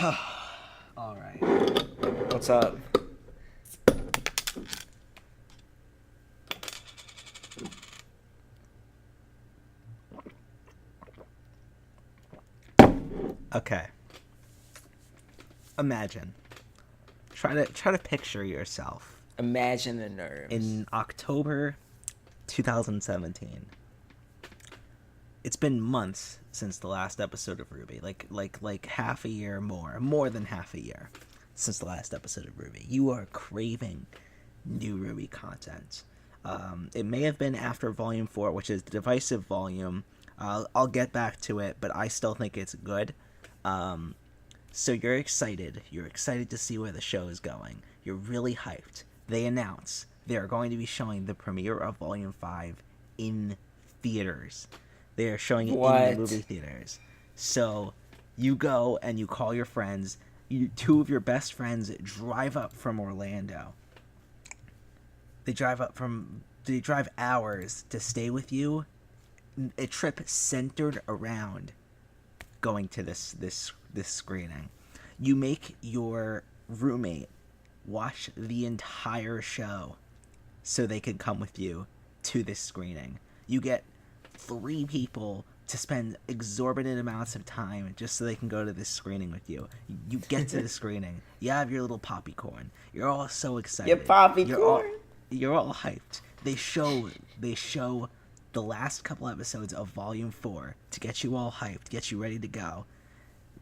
All right. What's up? Okay. Imagine. Try to picture yourself Imagine the nerves. in October 2017. It's been months since the last episode of RWBY. Like half a year more than half a year since the last episode of RWBY. You are craving new RWBY content. It may have been after Volume 4, which is the divisive volume. I'll get back to it, but I still think it's good. So you're excited. You're excited to see where the show is going. You're really hyped. They announce they are going to be showing the premiere of Volume 5 in theaters. They are showing it in the movie theaters. So you go and you call your friends. Two of your best friends drive up from Orlando. They drive hours to stay with you. A trip centered around going to this screening. You make your roommate watch the entire show so they can come with you to this screening. You get 3 people to spend exorbitant amounts of time just so they can go to this screening with you. You get to the screening. You have your little poppycorn. You're all so excited. Your poppycorn. You're all hyped. They show the last couple episodes of Volume 4 to get you all hyped, get you ready to go.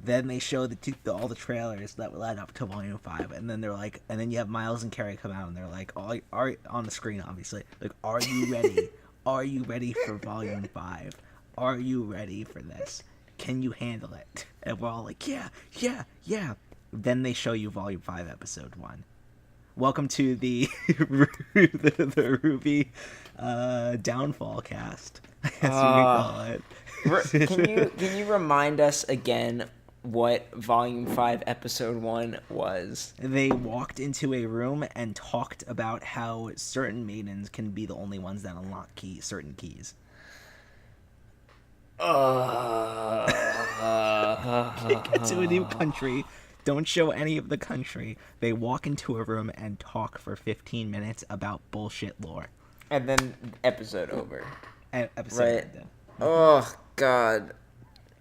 Then they show all the trailers that led up to Volume 5, and then they're like, and then you have Miles and Carrie come out, and they're like, are on the screen, obviously, like, are you ready? Are you ready for Volume 5? Are you ready for this? Can you handle it? And we're all like, yeah. Then they show you Volume 5, Episode 1. Welcome to the the RWBY downfall cast, as we call it. Can you remind us again what Volume 5, Episode 1 was? They walked into a room and talked about how certain maidens can be the only ones that unlock certain keys. Get to a new country. Don't show any of the country. They walk into a room and talk for 15 minutes about bullshit lore. And then episode over. Episode right. ended. Oh, God.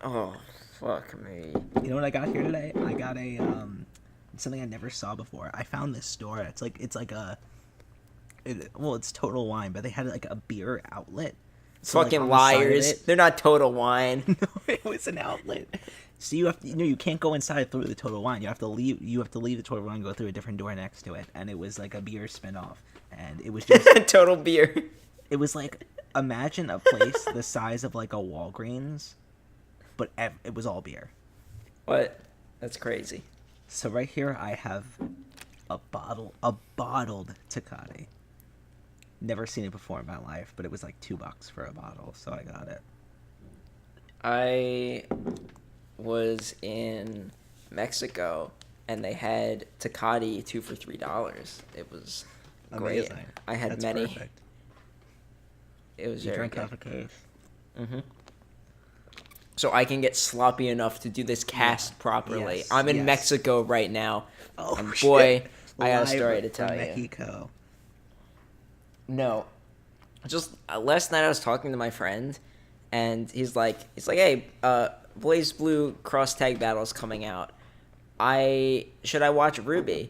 Oh, fuck me. You know what I got here today? I got a something I never saw before. I found this store. It's Total Wine, but they had like a beer outlet. So, fucking liars. They're not Total Wine. No, it was an outlet. So you can't go inside through the Total Wine. You have to leave the Total Wine and go through a different door next to it. And it was like a beer spinoff. And it was just Total beer. It was like, imagine a place the size of like a Walgreens, but it was all beer. What? That's crazy. So right here I have a bottled Tecate. Never seen it before in my life, but it was like $2 for a bottle, so I got it. I was in Mexico and they had Tecate 2 for $3. It was great. Amazing. I had That's many. Perfect. It was You very drank good. off a case. Mm-hmm. So I can get sloppy enough to do this cast properly. Yes, I'm in yes. Mexico right now. Oh, and boy, shit. I got a Live story to from tell you. Mexico. No, just last night I was talking to my friend, and he's like, hey, Blaze Blue Cross Tag Battle's coming out. Should I watch RWBY?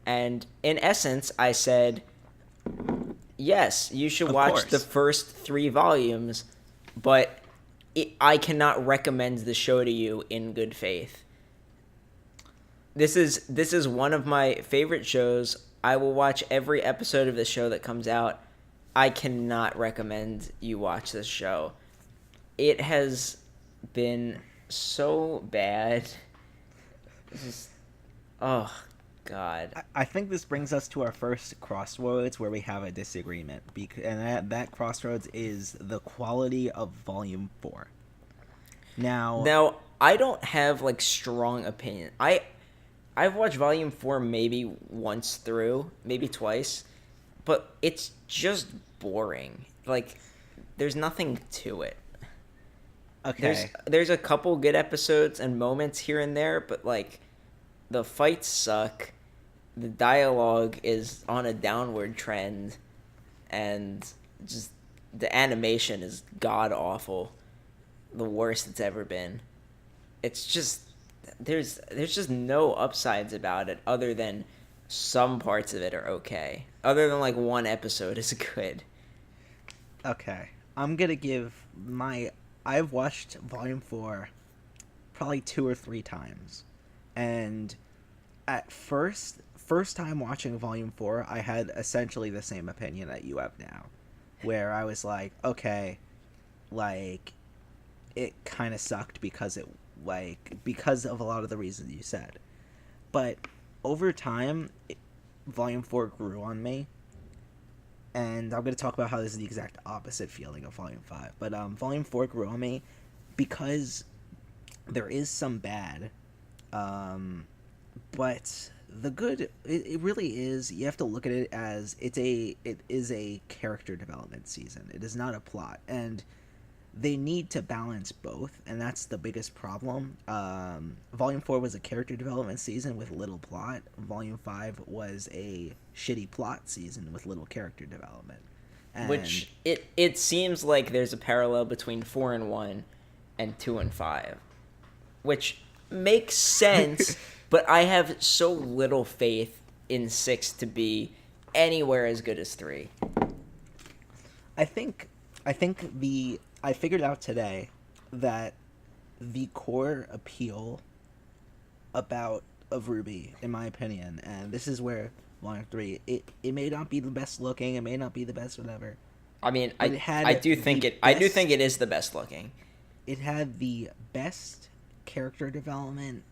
And in essence, I said, yes, you should Of watch course. the first 3 volumes, but I cannot recommend the show to you in good faith. This is one of my favorite shows. I will watch every episode of the show that comes out. I cannot recommend you watch this show. It has been so bad. Oh, God. I think this brings us to our first crossroads where we have a disagreement, and that crossroads is the quality of Volume 4. Now, I don't have like strong opinion. I've watched Volume 4 maybe once through, maybe twice, but it's just boring. Like, there's nothing to it. okay, There's a couple good episodes and moments here and there, but like the fights suck, the dialogue is on a downward trend, and just the animation is god awful, the worst it's ever been. It's just there's just no upsides about it other than some parts of it are okay. Other than like one episode is good. Okay, I'm gonna give my. I've watched Volume 4 probably 2 or 3 times, and at first time watching Volume 4, I had essentially the same opinion that you have now, where I was like, okay, like it kind of sucked because because of a lot of the reasons you said, but over time, Volume 4 grew on me. And I'm going to talk about how this is the exact opposite feeling of Volume 5. But Volume 4 grew on me because there is some bad. But the good, it really is, you have to look at it as it is a character development season. It is not a plot. And they need to balance both, and that's the biggest problem. Volume 4 was a character development season with little plot. Volume 5 was a shitty plot season with little character development. And Which it seems like there's a parallel between 4 and 1 and 2 and 5, which makes sense, but I have so little faith in 6 to be anywhere as good as 3. I think I figured out today that the core appeal of RWBY, in my opinion, and this is where Volume 3, it may not be the best looking, it may not be the best whatever. I mean, I do think it is the best looking. It had the best character development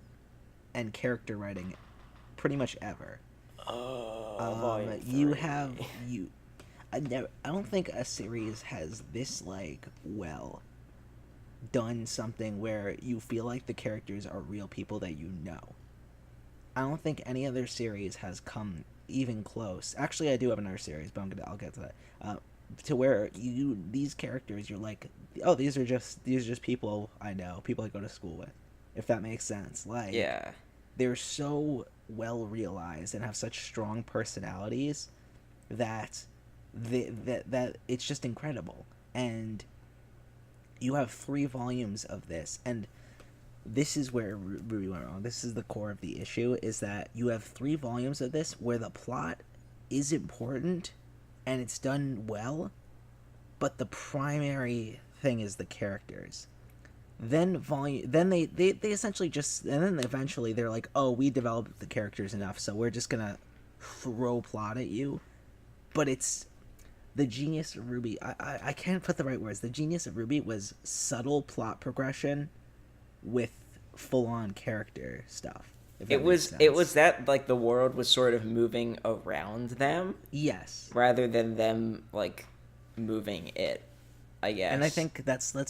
and character writing pretty much ever. Volume 3. I don't think a series has this well done something where you feel like the characters are real people that you know. I don't think any other series has come even close. Actually, I do have another series, but I'll get to that. To where these characters, you're like, oh, these are just people I know, people I go to school with, if that makes sense. Like, Yeah. They're so well realized and have such strong personalities that that it's just incredible. And you have 3 volumes of this, and this is where we went wrong. This is the core of the issue, is that you have 3 volumes of this where the plot is important and it's done well, but the primary thing is the characters. Then they essentially just, and then eventually they're like, oh, we developed the characters enough, so we're just gonna throw plot at you. But it's the genius of RWBY. I can't put the right words. The genius of RWBY was subtle plot progression with full-on character stuff. It was that like the world was sort of moving around them. Yes. Rather than them like moving it, I guess. And I think that's A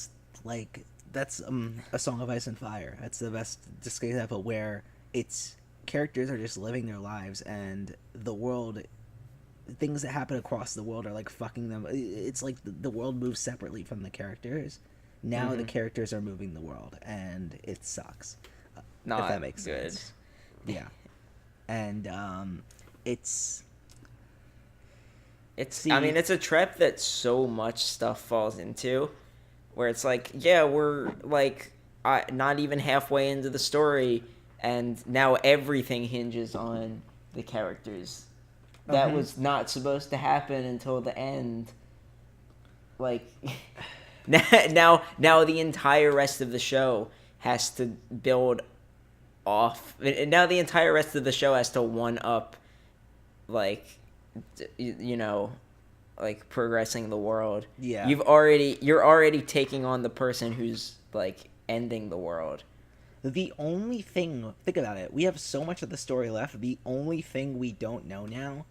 Song of Ice and Fire. That's the best example where it's characters are just living their lives, and the world, things that happen across the world are like fucking them. It's like the world moves separately from the characters. Now the characters are moving the world, and it sucks. Not if that makes good. sense. Yeah. And it's I mean, it's a trap that so much stuff falls into, where it's like, yeah, we're like not even halfway into the story, and now everything hinges on the characters. That was not supposed to happen until the end. Like, now the entire rest of the show has to build off. And now the entire rest of the show has to one up, like, like progressing the world. Yeah. You're already taking on the person who's like ending the world. The only thing, think about it, we have so much of the story left. The only thing we don't know now,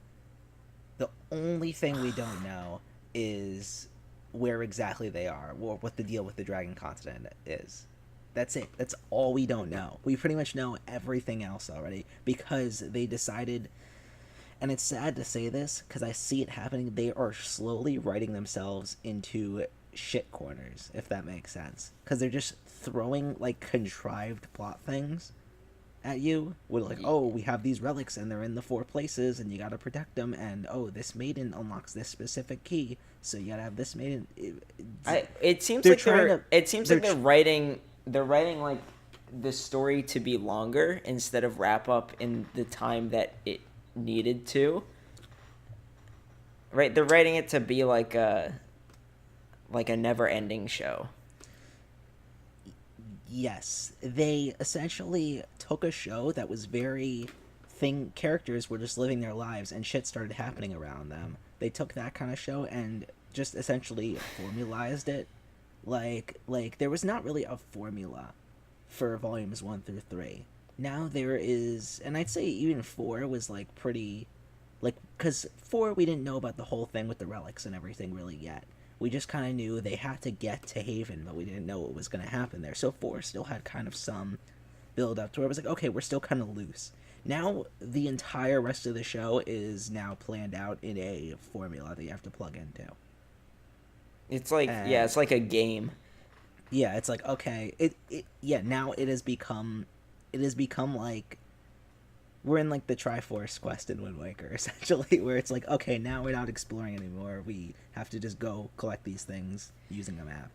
is where exactly they are, or what the deal with the dragon continent is. That's it. That's all we don't know. We pretty much know everything else already, because they decided, and it's sad to say this, because I see it happening, they are slowly writing themselves into shit corners, if that makes sense. Because they're just throwing, like, contrived plot things at you with like, oh, we have these relics and they're in the 4 places and you gotta protect them, and oh, this maiden unlocks this specific key, so you gotta have this maiden. It seems They're like trying they're to. it seems They're like they're writing like the story to be longer instead of wrap up in the time that it needed to. Right, they're writing it to be like a never ending show. Yes, they essentially took a show that was very characters were just living their lives and shit started happening around them. They took that kind of show and just essentially formalized it. Like there was not really a formula for volumes 1 through 3. Now there is, and I'd say even 4 was like pretty, like, cuz 4 we didn't know about the whole thing with the relics and everything really yet. We just kind of knew they had to get to Haven, but we didn't know what was going to happen there. So 4 still had kind of some build up to where it was like, okay, we're still kind of loose. Now the entire rest of the show is now planned out in a formula that you have to plug into. It's like And yeah, it's like a game. yeah, it's like, okay, now it has become like we're in like the Triforce quest in Wind Waker, essentially, where it's like, okay, now we're not exploring anymore. We have to just go collect these things using a map.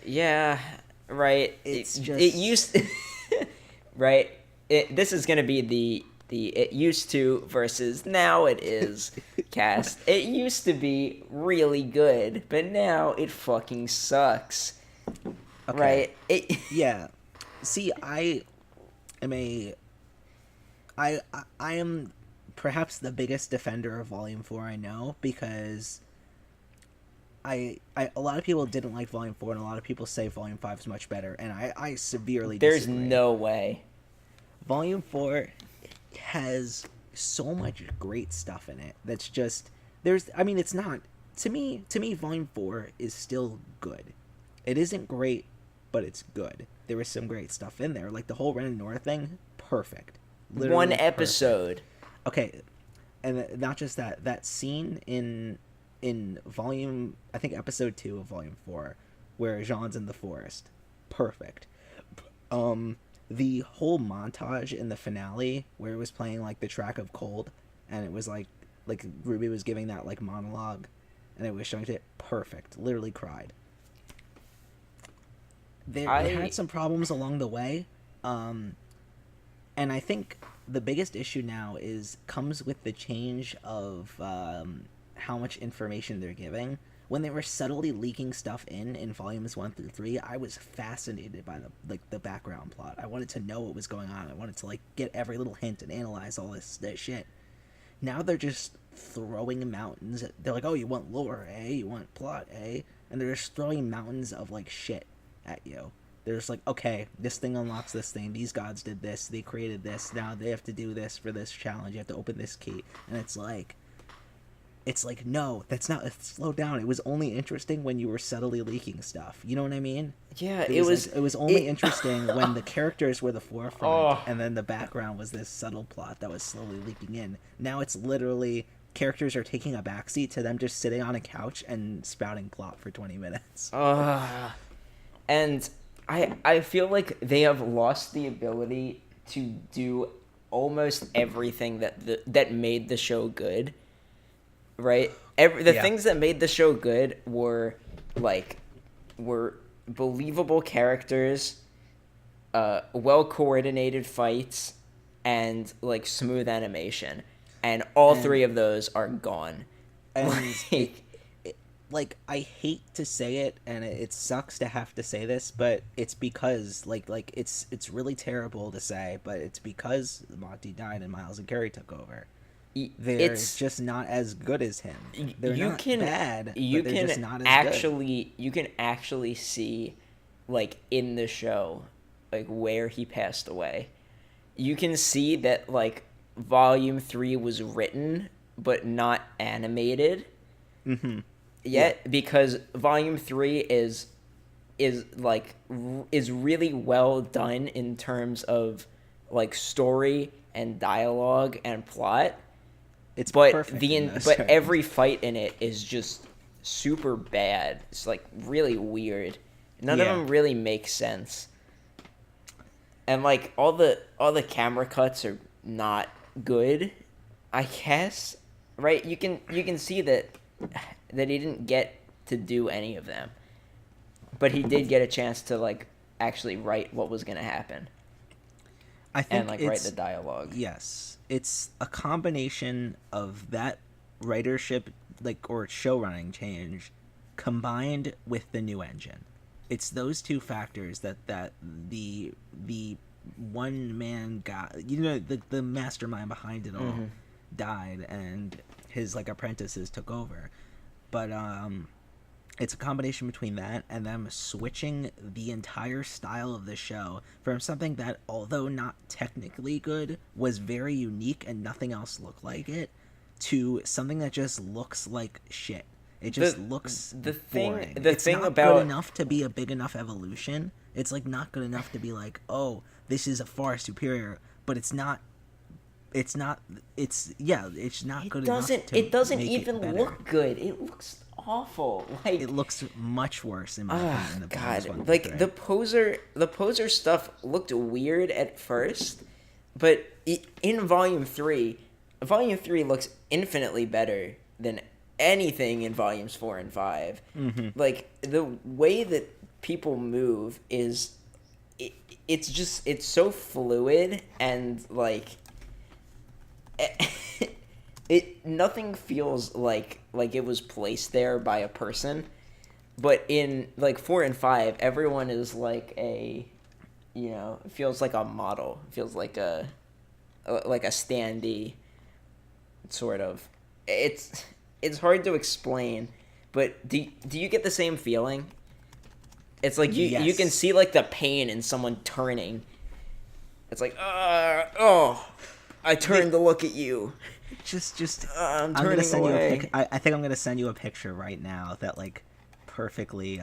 Yeah, right. It's it used right. This is gonna be the it used to versus now it is cast. It used to be really good, but now it fucking sucks. Okay. Right? Yeah. See, am a I am perhaps the biggest defender of Volume 4 I know, because I a lot of people didn't like Volume 4 and a lot of people say Volume 5 is much better, and I severely There's disagree. no way. Volume 4 has so much great stuff in it that's just it's not, to me Volume 4 is still good. It isn't great, but it's good. There is some great stuff in there, like the whole Ren and Nora thing, perfect. Literally One perfect. episode. Okay, and not just that scene in volume, I think episode 2 of Volume 4, where Jean's in the forest, perfect. The whole montage in the finale where it was playing like the track of Cold, and it was like RWBY was giving that like monologue, and it was showing it, perfect. Literally cried. They had some problems along the way, and I think the biggest issue now comes with the change of how much information they're giving. When they were subtly leaking stuff in volumes 1 through 3, I was fascinated by the background plot. I wanted to know what was going on. I wanted to like get every little hint and analyze all this shit. Now they're just throwing mountains. They're like, oh, you want lore, eh? You want plot, eh? And they're just throwing mountains of like shit at you. They're just like, okay, this thing unlocks this thing. These gods did this. They created this. Now they have to do this for this challenge. You have to open this key. And it's like, no, that's not. Slow down. It was only interesting when you were subtly leaking stuff. You know what I mean? Yeah, it was only interesting when the characters were the forefront, and then the background was this subtle plot that was slowly leaking in. Now it's literally characters are taking a backseat to them just sitting on a couch and spouting plot for 20 minutes. And I feel like they have lost the ability to do almost everything that made the show good. Right? The things that made the show good were believable characters, well coordinated fights, and like smooth animation. And all three of those are gone. And like I hate to say it, and it sucks to have to say this, but it's because like it's really terrible to say, but it's because Monty died and Miles and Carey took over. They're just not as good as him. They're not bad, but they're just not as good. You can actually see, like, in the show, like, where he passed away. You can see that, like, Volume 3 was written, but not animated. Mm-hmm. Yet, because Volume 3 is really well done in terms of, like, story and dialogue and plot. It's perfect. But every fight in it is just super bad. It's like really weird. None of them really make sense. and like all the camera cuts are not good, I guess. Right? You can see that he didn't get to do any of them, but he did get a chance to like actually write what was gonna happen I think and like write the dialogue. yes, it's a combination of that writership, like, or show running change, combined with the new engine. It's those two factors that the one man guy, the mastermind behind it all, died, and his like apprentices took over. But it's a combination between that and them switching the entire style of the show from something that, although not technically good, was very unique and nothing else looked like it, to something that just looks like shit. It just looks boring. It's not about good enough to be a big enough evolution. It's like not good enough to be like, oh, this is a far superior, but it's not. It's not. It's not good enough. It doesn't make even it look good. It looks awful. Like it looks much worse in my opinion. The previous one God, was like great. the poser stuff looked weird at first, but in volume 3 looks infinitely better than anything in volumes 4 and 5. Like the way that people move is, it's so fluid, and like nothing feels like it was placed there by a person. But in like 4 and 5, everyone is like a, it feels like a model. It feels like a standee, sort of. It's hard to explain, but do you get the same feeling? It's like you can see like the pain in someone turning. It's like, I turned to look at you. I'm gonna turning send away. you a pic. I think I'm gonna send you a picture right now that like perfectly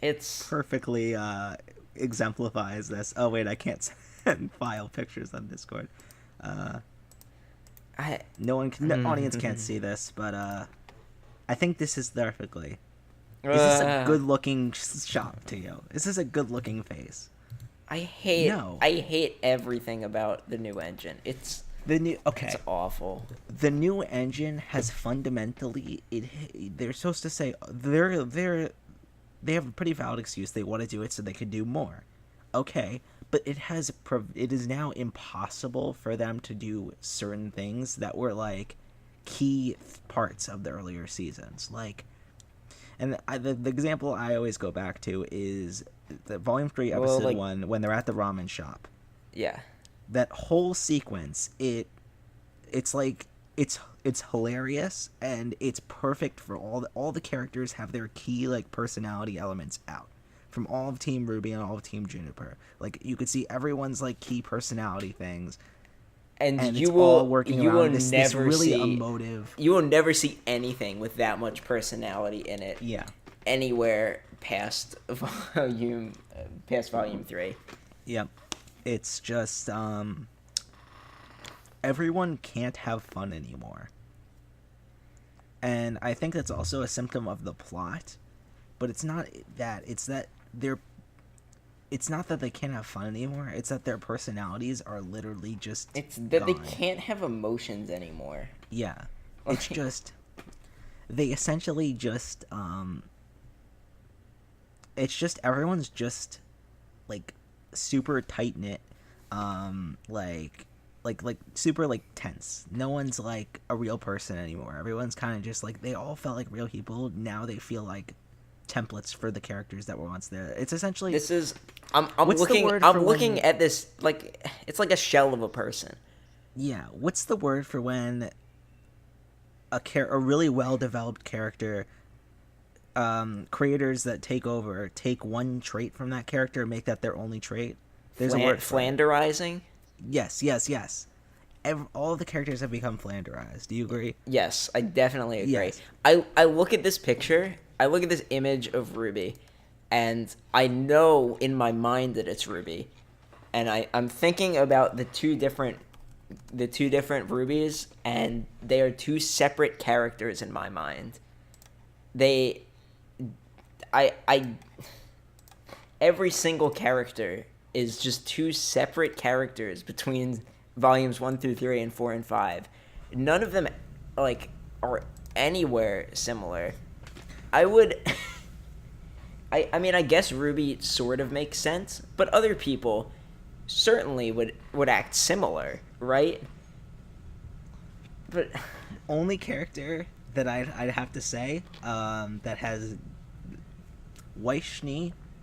It's perfectly exemplifies this. Oh wait, I can't send file pictures on Discord. The audience can't see this, but I think this is perfectly. Is this a good looking shot to you? Is this a good looking face? I hate everything about the new engine. It's awful. The new engine has fundamentally they're supposed to say they have a pretty valid excuse. They want to do it so they could do more. Okay, but it is now impossible for them to do certain things that were like key parts of the earlier seasons. Like, and the example I always go back to is the Volume 3, Episode 1, when they're at the ramen shop. Yeah. That whole sequence, it's like it's hilarious, and it's perfect for all the characters have their key like personality elements out from all of Team RWBY and all of Team Juniper. Like you could see everyone's like key personality things, and it's all working around this really see, emotive. You will never see anything with that much personality in it. Yeah. Anywhere past volume 3. Yep. It's just everyone can't have fun anymore. And I think that's also a symptom of the plot, but it's not that. It's not that they can't have fun anymore. It's that their personalities are literally just It's that gone. They can't have emotions anymore. Yeah. It's just they essentially just it's just everyone's just like super tight knit, like super like tense. No one's like a real person anymore. Everyone's kind of just like, they all felt like real people. Now they feel like templates for the characters that were once there. It's essentially I'm looking at this like it's like a shell of a person. Yeah, what's the word for when a really well developed character, creators that take one trait from that character and make that their only trait? There's a word for Flanderizing? Yes. All the characters have become flanderized. Do you agree? Yes, I definitely agree. Yes. I look at this picture, I look at this image of RWBY, and I know in my mind that it's RWBY. And I'm thinking about the two different RWBYs, and they are two separate characters in my mind. Every single character is just two separate characters between volumes 1 through 3 and 4 and 5. None of them like are anywhere similar. I would I mean, I guess RWBY sort of makes sense, but other people certainly would act similar, right? But only character that I'd have to say that has Weiss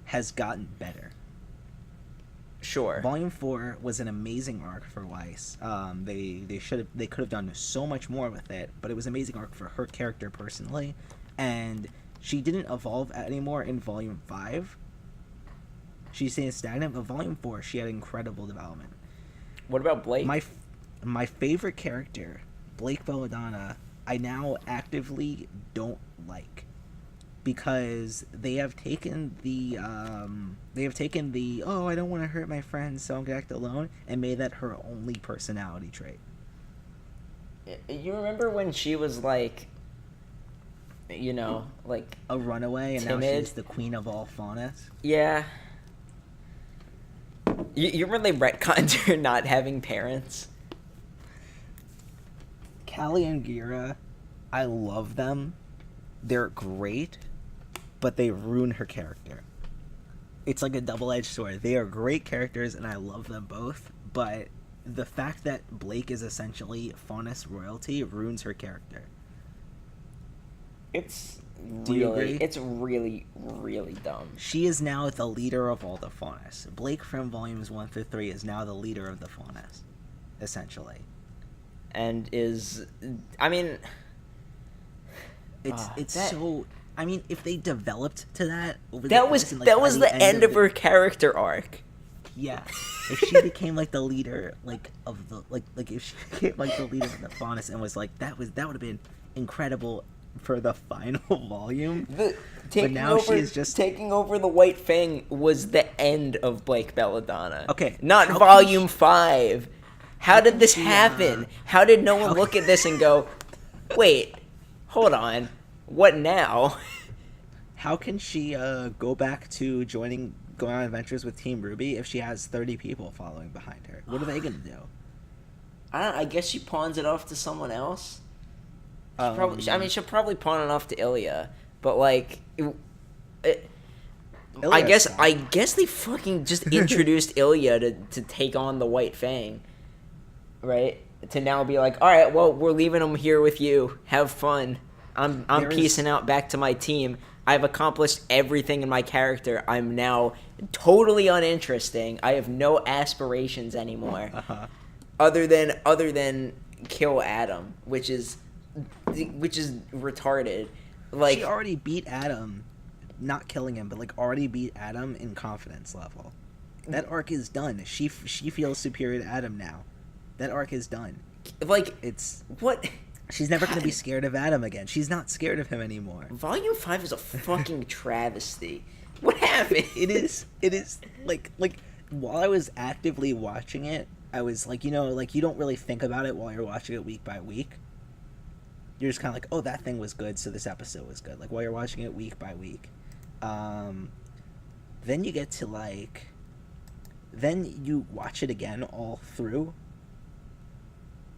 has gotten better. Sure. Volume 4 was an amazing arc for Weiss. They could have done so much more with it, but it was an amazing arc for her character personally, and she didn't evolve anymore in Volume 5. She stayed stagnant, but Volume 4 she had incredible development. What about Blake? My favorite character, Blake Belladonna, I now actively don't like, because they have taken the oh, I don't want to hurt my friends, so I'm gonna act alone, and made that her only personality trait. You remember when she was like, you know, like a runaway, and timid? Now she's the queen of all faunus? Yeah. You remember they retconned her not having parents? Callie and Gira, I love them. They're great, but they ruin her character. It's like a double-edged sword. They are great characters, and I love them both, but the fact that Blake is essentially faunus royalty ruins her character. It's Do you agree? It's really, really dumb. She is now the leader of all the faunus. Blake from volumes 1 through 3 is now the leader of the faunus, essentially. And I mean, so. I mean, if they developed to that, that was the end of her character arc. Yeah, if she became like the leader, like of the like if she became like the leader of the faunus and was like that would have been incredible for the final volume. But now she is just taking over the White Fang was the end of Blake Belladonna. Okay, not volume 5. How did this happen? How did no one look at this and go, wait, hold on, what now? How can she go back to going on adventures with Team RWBY if she has 30 people following behind her? What are they gonna do? I guess she pawns it off to someone else. She'll probably pawn it off to Ilya, but like, I guess they fucking just introduced Ilya to take on the White Fang, right? To now be like, all right, well, we're leaving him here with you. Have fun. I'm peacing out back to my team. I've accomplished everything in my character. I'm now totally uninteresting. I have no aspirations anymore, other than kill Adam, which is retarded. Like, she already beat Adam, not killing him, but like already beat Adam in confidence level. That arc is done. She feels superior to Adam now. That arc is done. Like, it's what? She's never going to be scared of Adam again. She's not scared of him anymore. Volume 5 is a fucking travesty. What happened? It is like while I was actively watching it, I was like, you know, like you don't really think about it while you're watching it week by week. You're just kind of like, oh, that thing was good, so this episode was good. Like while you're watching it week by week. Then you get to then you watch it again all through.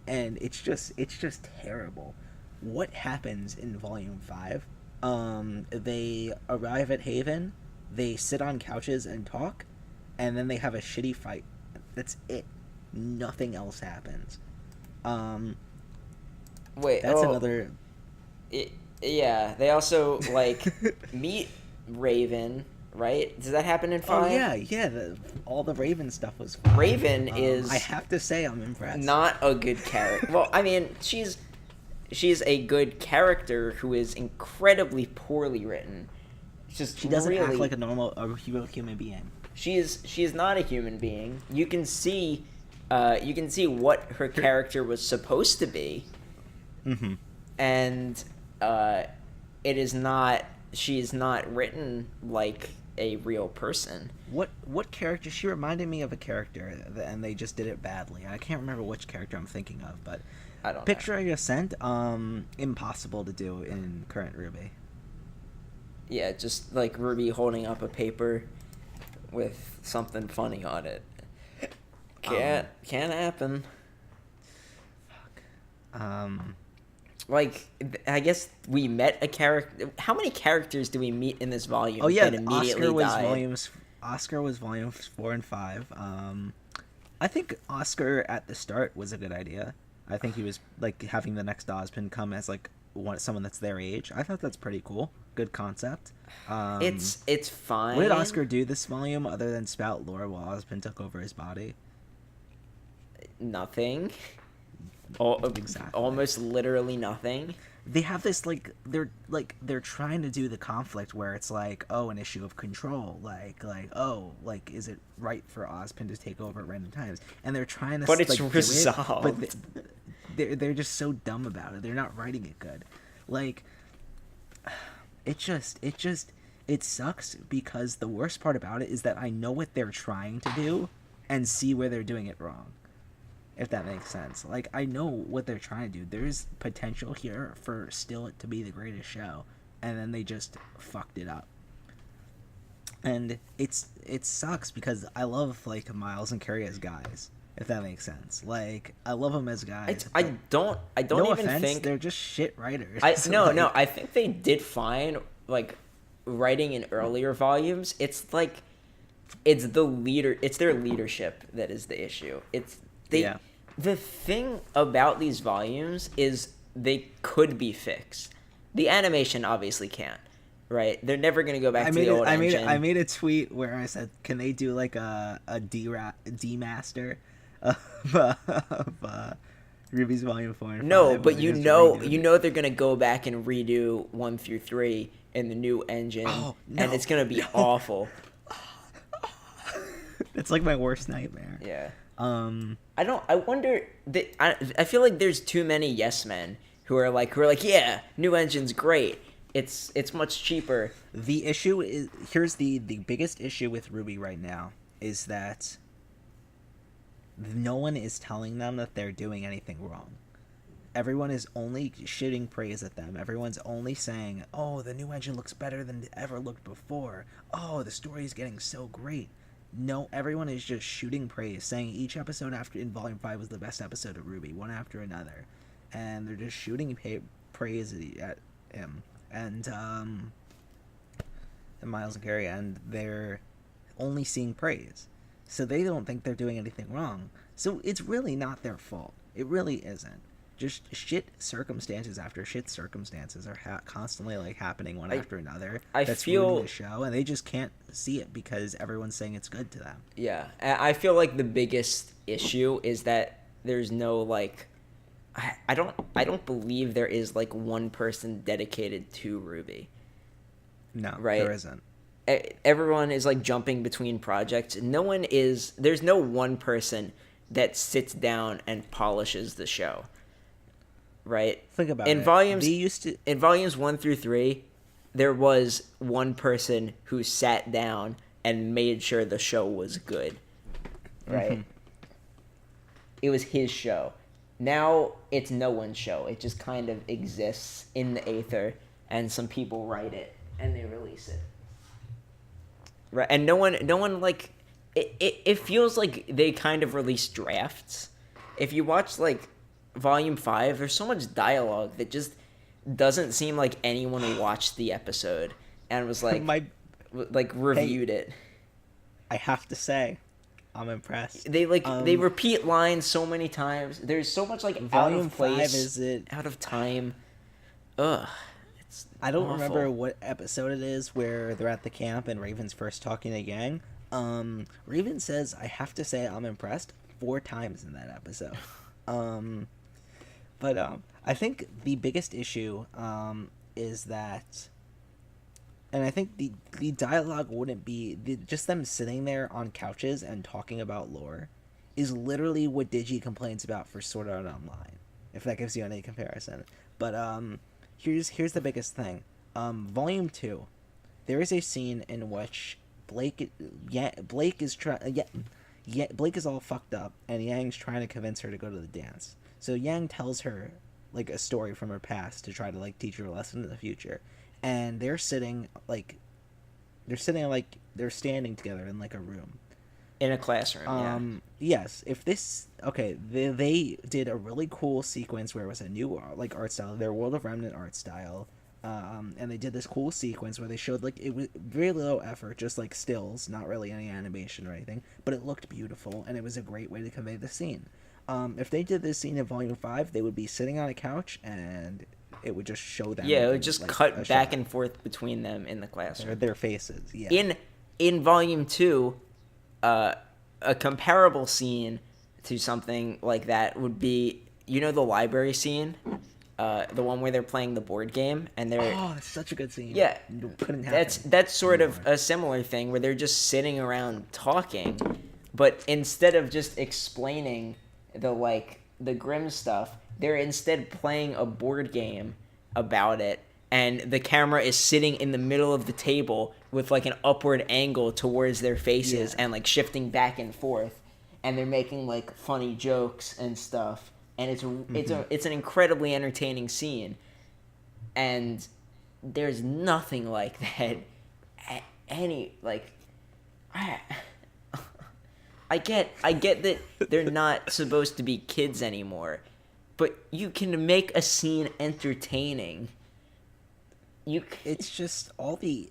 And it's just terrible. What happens in Volume 5? They arrive at Haven, they sit on couches and talk, and then they have a shitty fight. That's it. Nothing else happens. Wait, that's another... Yeah, they also, meet Raven, right? Does that happen in 5? Oh, yeah. All the Raven stuff was fun. Raven is... I have to say I'm impressed. Not a good character. Well, I mean, she's a good character who is incredibly poorly written. She doesn't act like a real human being. She is not a human being. You can see what her character was supposed to be. Mm-hmm. And it is not. She is not written like a real person. What character? She reminded me of a character, and they just did it badly. I can't remember which character I'm thinking of, but I don't know. Picture I just sent, impossible to do in current RWBY. Yeah, just like RWBY holding up a paper with something funny on it. Um, Can't happen. Um, Like, I guess we met a character. How many characters do we meet in this volume oh yeah, that immediately Oscar was died? volumes 4 and 5. I think Oscar at the start was a good idea. I think he was like having the next Ozpin come as like someone that's their age. I thought that's pretty cool. Good concept. It's What did fine. Oscar do this volume other than spout lore while Ozpin took over his body? Nothing. Exactly. Almost literally nothing. They have this they're trying to do the conflict where it's like, oh, an issue of control, oh, like, is it right for Ozpin to take over at random times, and they're trying to But it's like resolved. do it, but they're just so dumb about it. They're not writing it good. Like, it sucks because the worst part about it is that I know what they're trying to do and see where they're doing it wrong, if that makes sense. Like, I know what they're trying to do. There's potential here for still it to be the greatest show, and then they just fucked it up. And it sucks because I love like Miles and Carrie as guys, if that makes sense. Like, I love them as guys. I don't No even offense, think they're just shit writers. no, I think they did fine, like, writing in earlier volumes. It's like it's their leadership that is the issue. Yeah. The thing about these volumes is they could be fixed. The animation obviously can't, right? They're never going to go back to the old engine. I made a tweet where I said, can they do like a demaster of Ruby's Volume 4 and 5? No, but where you they just know redo it? they're going to go back and redo 1 through 3 in the new engine, Oh, and no, it's going to be no. awful. It's like my worst nightmare. Yeah. Um, I wonder that I feel like there's too many yes men who are like yeah, new engine's great. It's much cheaper. the issue is, here's the biggest issue with RWBY right now is that no one is telling them that they're doing anything wrong. Everyone is only shitting praise at them. Everyone's only saying, oh, the new engine looks better than it ever looked before. Oh, the story is getting so great. No, everyone is just shooting praise, saying each episode after in Volume 5 was the best episode of RWBY, one after another. And they're just shooting praise at him. And Miles and Carrie, and they're only seeing praise. So they don't think they're doing anything wrong. So it's really not their fault. It really isn't. Just shit circumstances after shit circumstances are constantly like happening one after another. I that's feel ruining the show, and they just can't see it because everyone's saying it's good to them. Yeah, I feel like the biggest issue is that there's no like I don't believe there is like one person dedicated to RWBY. No, Right. there isn't. Everyone is like jumping between projects. There's no one person that sits down and polishes the show. Right? Think about in it. volumes They used to. in volumes 1 through 3, there was one person who sat down and made sure the show was good. Right? Mm-hmm. It was his show. Now it's no one's show. It just kind of exists in the aether, and some people write it and they release it. Right? And no one like it feels like they kind of release drafts. If you watch like Volume 5, there's so much dialogue that just doesn't seem like anyone watched the episode and was like reviewed it. I have to say, I'm impressed. They they repeat lines so many times. There's so much like Volume out of place, 5 is it? out of time. Ugh, it's I don't awful. remember what episode it is where they're at the camp and Raven's first talking to Yang. Raven says, I have to say I'm impressed 4 times in that episode. But I think the biggest issue is that, and I think the dialogue wouldn't be just them sitting there on couches and talking about lore is literally what Digi complains about for Sword Art Online, if that gives you any comparison. But here's the biggest thing. Volume 2, there is a scene in which Blake is all fucked up and Yang's trying to convince her to go to the dance. So Yang tells her like a story from her past to try to like teach her a lesson in the future. And they're sitting like they're sitting like they're standing together in like a room. In a classroom, Yes, if this okay, they did a really cool sequence where it was a new like art style, their World of Remnant art style, and they did this cool sequence where they showed like it was very low effort, just like stills, not really any animation or anything, but it looked beautiful and it was a great way to convey the scene. If they did this scene in Volume 5, they would be sitting on a couch and it would just show them. Yeah, it would in, just like, cut a back shot. and forth between them in the classroom. Their faces. Yeah. In Volume 2, a comparable scene to something like that would be, you know, the library scene, the one where they're playing the board game and they're it's such a good scene. yeah, Couldn't happen that's sort of anymore. a similar thing where they're just sitting around talking, but instead of just explaining the grim stuff, they're instead playing a board game about it, and the camera is sitting in the middle of the table with like an upward angle towards their faces and like shifting back and forth, and they're making like funny jokes and stuff, and it's an incredibly entertaining scene, and there's nothing like that at any like I get that they're not supposed to be kids anymore, but you can make a scene entertaining. It's just all the,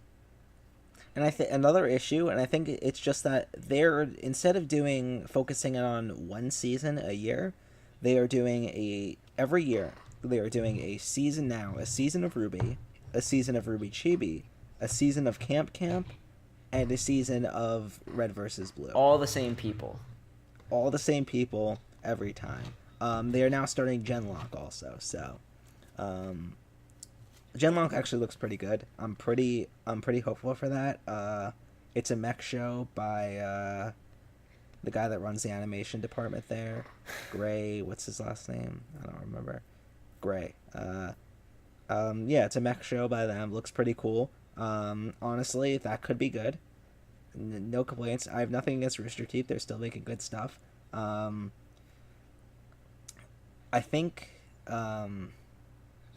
and I think another issue, and I think it's just that they're, instead of focusing on one season a year, they are doing every year they are doing a season now, a season of RWBY, a season of RWBY Chibi, a season of Camp Camp, and a season of Red versus Blue. All the same people. All the same people every time. They are now starting Genlock also, so Genlock actually looks pretty good. I'm pretty hopeful for that. It's a mech show by the guy that runs the animation department there, Gray. What's his last name? I don't remember. Gray. Yeah, it's a mech show by them. Looks pretty cool. Honestly, that could be good. No complaints. I have nothing against Rooster Teeth. They're still making good stuff. I think.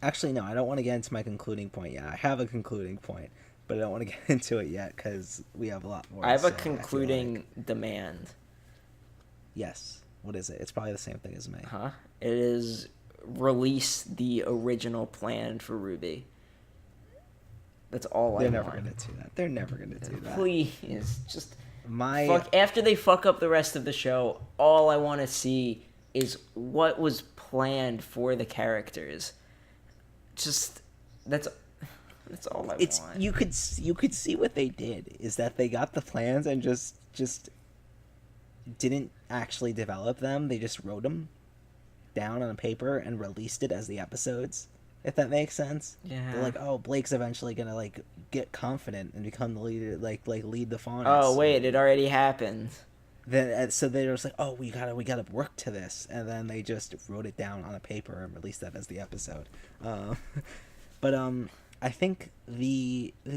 Actually, no, I don't want to get into my concluding point yet. I have a concluding point, but I don't want to get into it yet because we have a lot more. I have a say, concluding demand. Yes. What is it? It's probably the same thing as me. Huh? It is release the original plan for RWBY. That's all I want. They're never going to do that. They're never going to do that. Please, just after they fuck up the rest of the show, all I want to see is what was planned for the characters. Just that's all I want. You could see what they did is that they got the plans and just didn't actually develop them. They just wrote them down on a paper and released it as the episodes. If that makes sense. Yeah. They're like, oh, Blake's eventually gonna like get confident and become the leader, like lead the Faunus. Oh wait, it already happened. Then so they were just like, oh, we gotta work to this, and then they just wrote it down on a paper and released that as the episode. But I think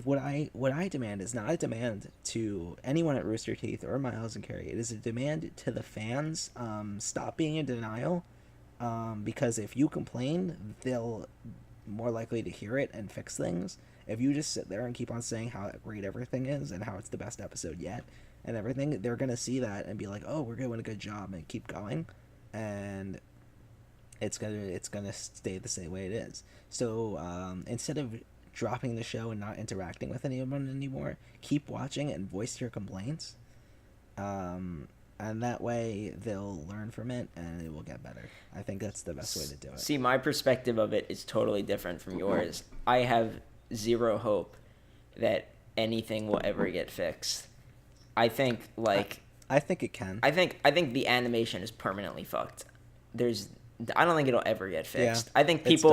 what I demand is not a demand to anyone at Rooster Teeth or Miles and Carrie. It is a demand to the fans. Stop being in denial. Because if you complain, they'll more likely to hear it and fix things. If you just sit there and keep on saying how great everything is and how it's the best episode yet and everything, they're going to see that and be like, oh, we're doing a good job, and keep going. And it's gonna stay the same way it is. So instead of dropping the show and not interacting with anyone anymore, keep watching and voice your complaints. And that way they'll learn from it and it will get better. I think that's the best way to do it. See, my perspective of it is totally different from yours. I have zero hope that anything will ever get fixed. I think I think it can. I think the animation is permanently fucked. I don't think it'll ever get fixed. Yeah, I think it's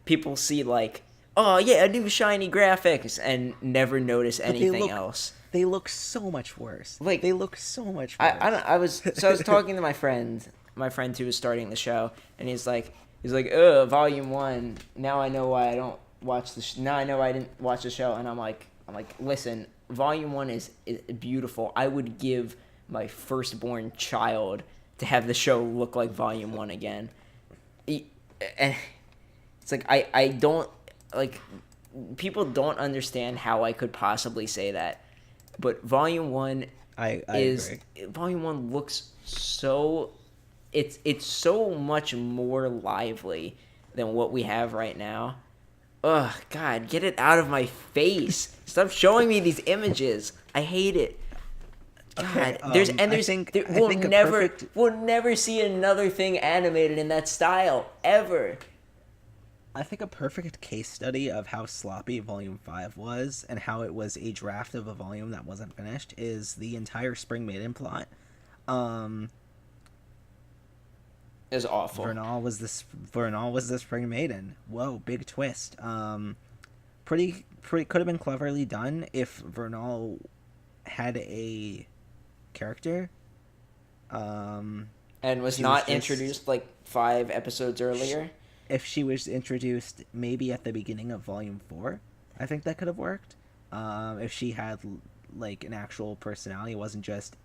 people see like, oh yeah, a new shiny graphics and never notice anything else. They look so much worse. Like, they look so much worse. I was talking to my friend who was starting the show, and he's like, Volume 1. Now I know why I don't watch now I know I didn't watch the show, and I'm like, listen, Volume 1 is beautiful. I would give my firstborn child to have the show look like Volume 1 again. And it's like I don't like, people don't understand how I could possibly say that. but Volume 1 I is agree. Volume 1 looks so it's so much more lively than what we have right now. Ugh, God, get it out of my face. Stop showing me these images. I hate it. Okay, God, I think a perfect we'll never see another thing animated in that style ever. I think a perfect case study of how sloppy Volume 5 was and how it was a draft of a volume that wasn't finished is the entire Spring Maiden plot. Um, It's awful. Vernal was the Spring Maiden. Whoa, big twist. Pretty could have been cleverly done if Vernal had a character. And was She was not just introduced like 5 episodes earlier. if she was introduced maybe at the beginning of Volume 4, I think that could have worked. If she had like an actual personality, it wasn't just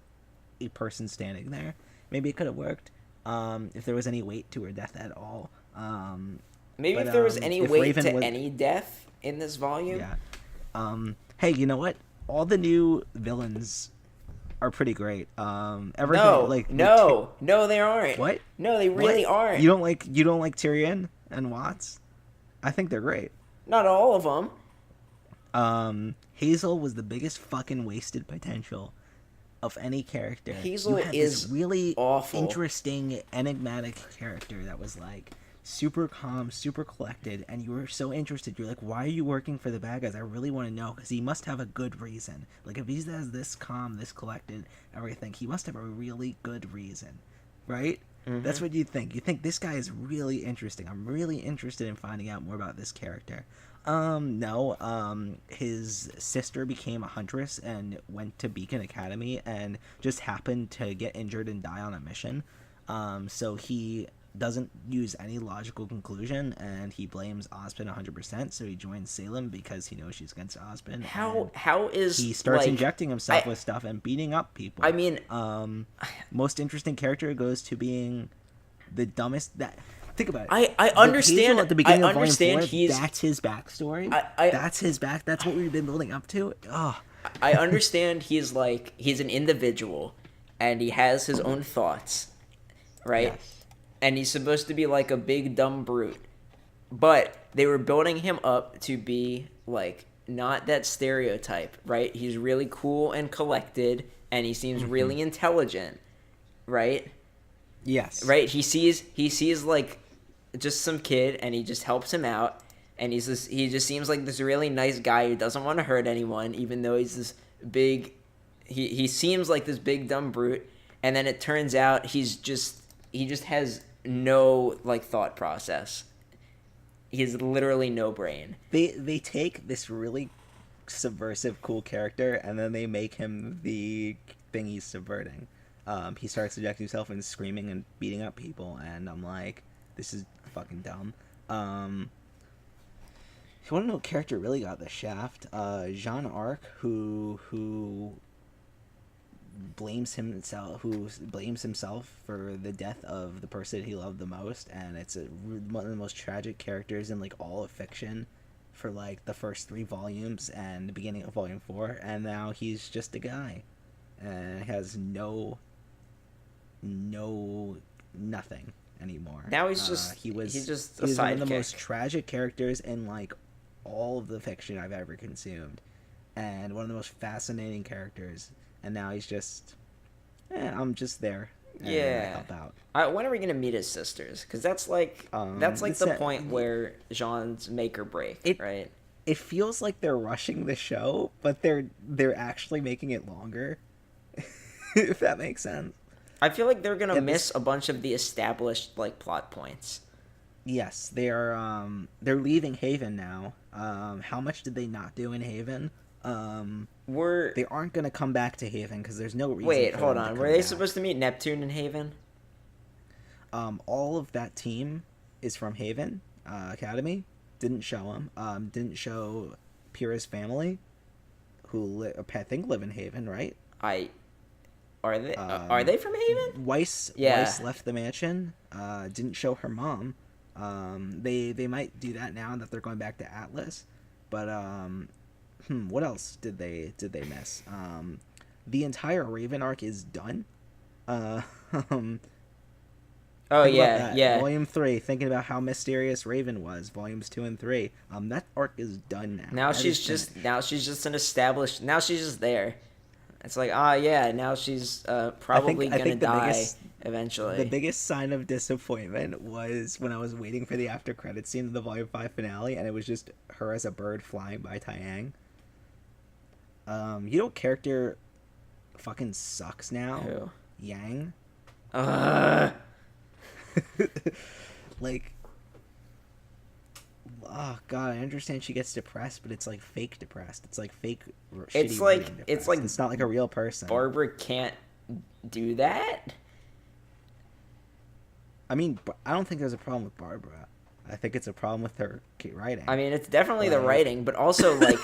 a person standing there, maybe it could have worked. If there was any weight to her death at all. Maybe But if there was any if weight Raven to was, any death in this volume. yeah. Hey, you know what? All the new villains are pretty great. Everything No, like no, no, they aren't. what? No, they really What? aren't. You don't like Tyrion and Watts? I think they're great. Not all of them. Hazel was the biggest fucking wasted potential of any character. Hazel You had is this really awful. interesting, enigmatic character that was like super calm, super collected, and you were so interested. You're like, why are you working for the bad guys? I really want to know because he must have a good reason. Like if he's this calm, this collected, everything, he must have a really good reason, right? That's what you think. You think this guy is really interesting. I'm really interested in finding out more about this character. No. His sister became a huntress and went to Beacon Academy and just happened to get injured and die on a mission. So he doesn't use any logical conclusion and he blames Ozpin 100%. So he joins Salem because he knows she's against Ozpin. How is he starts like, injecting himself with stuff and beating up people. I mean, most interesting character goes to being the dumbest. That think about it. I understand. Hazel at the beginning I of Volume understand 4, he's. that's his backstory. That's his back. That's what we've been building up to. Oh, I understand he's an individual, and he has his own thoughts, right? yes. And he's supposed to be like a big dumb brute, but they were building him up to be like not that stereotype, right? He's really cool and collected, and he seems really intelligent, right? Yes. Right? He sees like just some kid, and he just helps him out, and he just seems like this really nice guy who doesn't want to hurt anyone, even though he's this big. He seems like this big dumb brute, and then it turns out he just has no like thought process. He has literally no brain. They take this really subversive, cool character, and then they make him the thing he's subverting. He starts injecting himself and screaming and beating up people, and I'm like, this is fucking dumb. If you want to know what character really got the shaft, Jean Arc, who blames himself for the death of the person he loved the most, and it's one of the most tragic characters in like all of fiction for like the first 3 volumes and the beginning of Volume 4, and now he's just a guy and has nothing anymore. Now he's just he's just a one of the sidekick. most tragic characters in like all of the fiction I've ever consumed, and one of the most fascinating characters. And now he's just, I'm just there. And I help out. When are we gonna meet his sisters? Because that's like the point where Jean's make or break, right? It feels like they're rushing the show, but they're actually making it longer. If that makes sense. I feel like they're gonna miss a bunch of the established like plot points. Yes, they are. They're leaving Haven now. How much did they not do in Haven? They aren't gonna come back to Haven because there's no reason. Wait, for hold them to on. come Were they back. supposed to meet Neptune in Haven? All of that team is from Haven Academy. Didn't show them. Didn't show Pyrrha's family, who I think live in Haven, right? Are they from Haven? Weiss left the mansion. Didn't show her mom. They might do that now that they're going back to Atlas, but what else did they miss? The entire Raven arc is done. Uh, um, Oh think about yeah, that. yeah. Volume 3, thinking about how mysterious Raven was. Volumes 2 and 3. That arc is done now. Now That she's is just finished. now she's just an established. Now she's just there. It's like, ah, yeah. Now she's probably I gonna think die the eventually. biggest sign of disappointment was when I was waiting for the after credit scene of the Volume 5 finale, and it was just her as a bird flying by Taeyang. You know, character fucking sucks now. Who? Yang. Uh, Like, oh god, I understand she gets depressed, but it's like fake depressed. It's like fake it's shitty like writing it's depressed. like It's not like a real person. Barbara can't do that. I mean, I don't think there's a problem with Barbara. I think it's a problem with her writing. I mean, it's definitely the Like- writing, but also like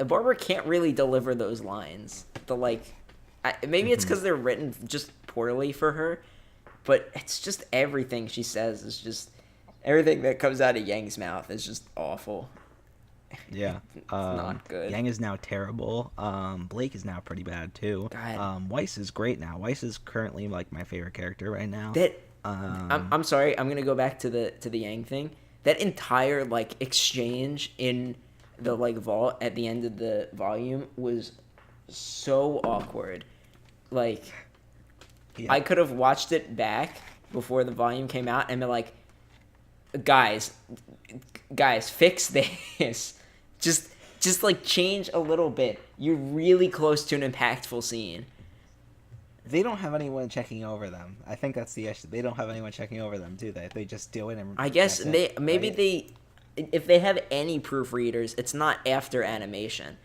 Barbara can't really deliver those lines. Maybe it's because they're written just poorly for her, but it's just everything she says is just everything that comes out of Yang's mouth is just awful. Yeah, It's not good. Yang is now terrible. Blake is now pretty bad too. God. Weiss is great now. Weiss is currently like my favorite character right now. That Um, I'm sorry. I'm gonna go back to the Yang thing. That entire like exchange in the like vault at the end of the volume was so awkward. Like yeah. I could have watched it back before the volume came out and been like, guys, fix this. Just like change a little bit. You're really close to an impactful scene. They don't have anyone checking over them. I think that's the issue. They don't have anyone checking over them, do they? They just do it and I guess that's they it, maybe right? if they have any proofreaders, it's not after animation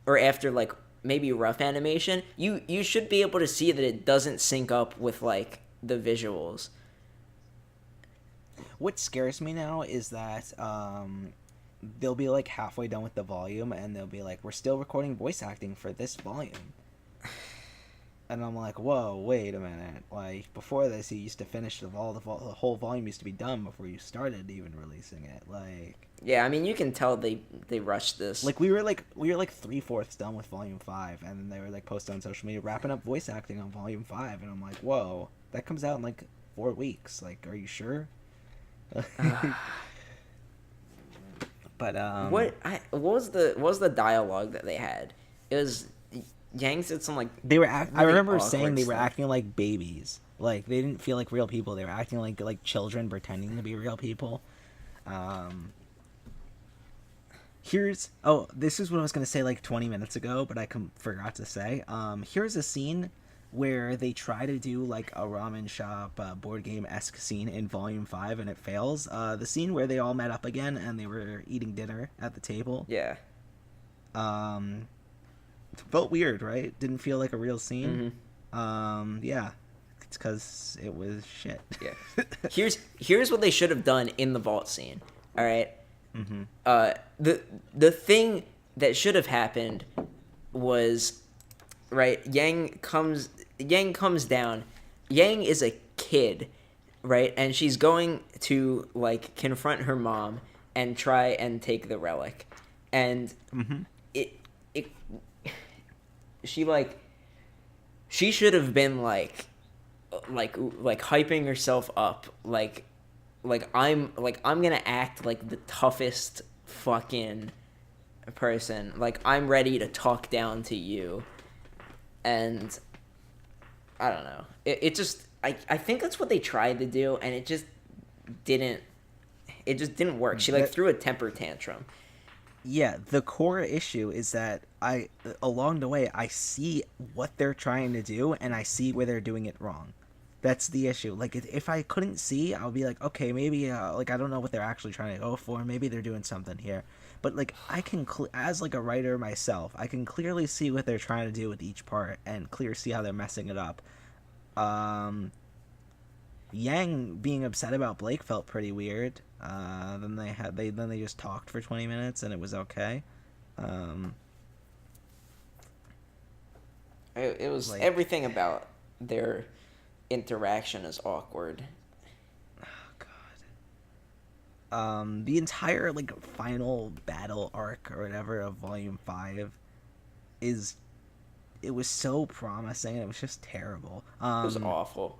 or after like maybe rough animation. You should be able to see that it doesn't sync up with like the visuals. What scares me now is that they'll be like halfway done with the volume and they'll be like, we're still recording voice acting for this volume. And I'm like, whoa, wait a minute. Like, before this, you used to finish the whole volume used to be done before you started even releasing it. Like, Yeah, I mean you can tell they rushed this. we were like 3/4 done with volume 5, and then they were like posted on social media wrapping up voice acting on volume 5, and I'm like, whoa, that comes out in like 4 weeks. Like, are you sure? But what was the dialogue that they had? It was Yang said some like they were I really remember awkward saying they were stuff. acting like babies. Like, they didn't feel like real people. They were acting like children pretending to be real people. This is what I was going to say like 20 minutes ago, but I forgot to say. Here's a scene where they try to do like a ramen shop board game-esque scene in volume 5 and it fails. The scene where they all met up again and they were eating dinner at the table. Yeah. Felt weird, right? Didn't feel like a real scene. Mm-hmm. Yeah. It's because it was shit. Yeah. Here's what they should have done in the vault scene. All right. Mm-hmm. The thing that should have happened was, right. Yang comes down. Yang is a kid, right, and she's going to like confront her mom and try and take the relic, and it she should have been like hyping herself up like I'm gonna act like the toughest fucking person, like I'm ready to talk down to you. And I don't know, it just I think that's what they tried to do and it just didn't work. She like threw a temper tantrum. Yeah, the core issue is that along the way, I see what they're trying to do, and I see where they're doing it wrong. That's the issue. Like, if I couldn't see, I would be like, okay, maybe, I don't know what they're actually trying to go for. Maybe they're doing something here. But, like, I can, as, like, a writer myself, I can clearly see what they're trying to do with each part, and clearly see how they're messing it up. Yang being upset about Blake felt pretty weird. Then they just talked for 20 minutes and it was okay. It was like- everything about their interaction is awkward. Oh The entire like final battle arc or whatever of Volume 5 is it was so promising. It was just terrible. It was awful.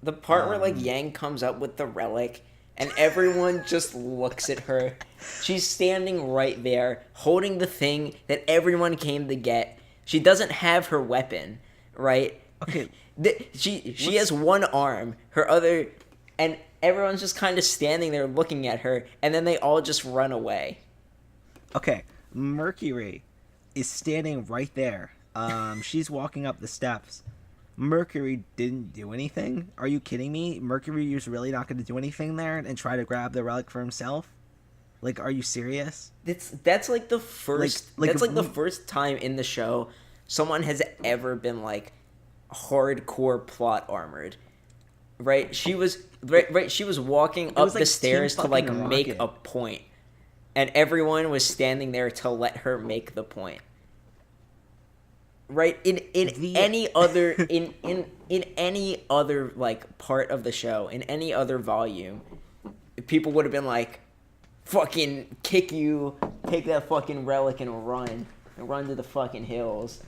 The part where like Yang comes up with the relic and everyone just looks at her. She's standing right there holding the thing that everyone came to get. She doesn't have her weapon, right? Okay. She has one arm, her other, and everyone's just kind of standing there looking at her, and then they all just run away. Okay, Mercury is standing right there. She's walking up the steps. Mercury didn't do anything? Are you kidding me? Mercury is really not going to do anything there and try to grab the relic for himself? Like, are you serious? That's like the first Like, that's like the first time in the show someone has ever been like hardcore plot armored. Right? She was she was walking up was, the like, stairs Team to like fucking make Rocket. a point. And everyone was standing there to let her make the point. Right? In any other in any other like part of the show, in any other volume, people would have been like, fucking kick you, take that fucking relic and run to the fucking hills.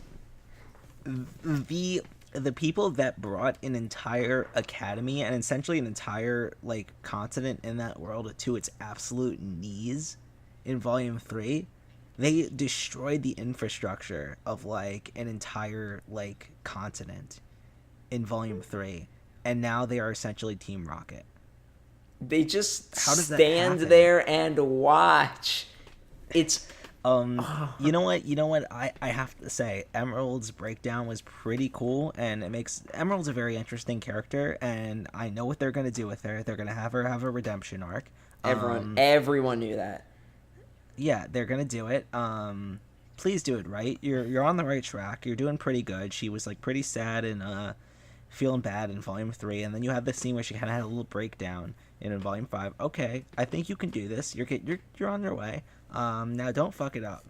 The people that brought an entire academy and essentially an entire like continent in that world to its absolute knees in Volume 3, they destroyed the infrastructure of like an entire like continent in Volume 3, and now they are essentially Team Rocket. They just How does that stand happen? there and watch. It's You know what I have to say, Emerald's breakdown was pretty cool, and it makes Emerald's a very interesting character, and I know what they're going to do with her. They're going to have her have a redemption arc. everyone knew that. Yeah, they're going to do it. Please do it right. You're on the right track. You're doing pretty good. She was like pretty sad and feeling bad in Volume 3, and then you have this scene where she kind of had a little breakdown in Volume 5. Okay, I think you can do this. You're on your way. Now don't fuck it up.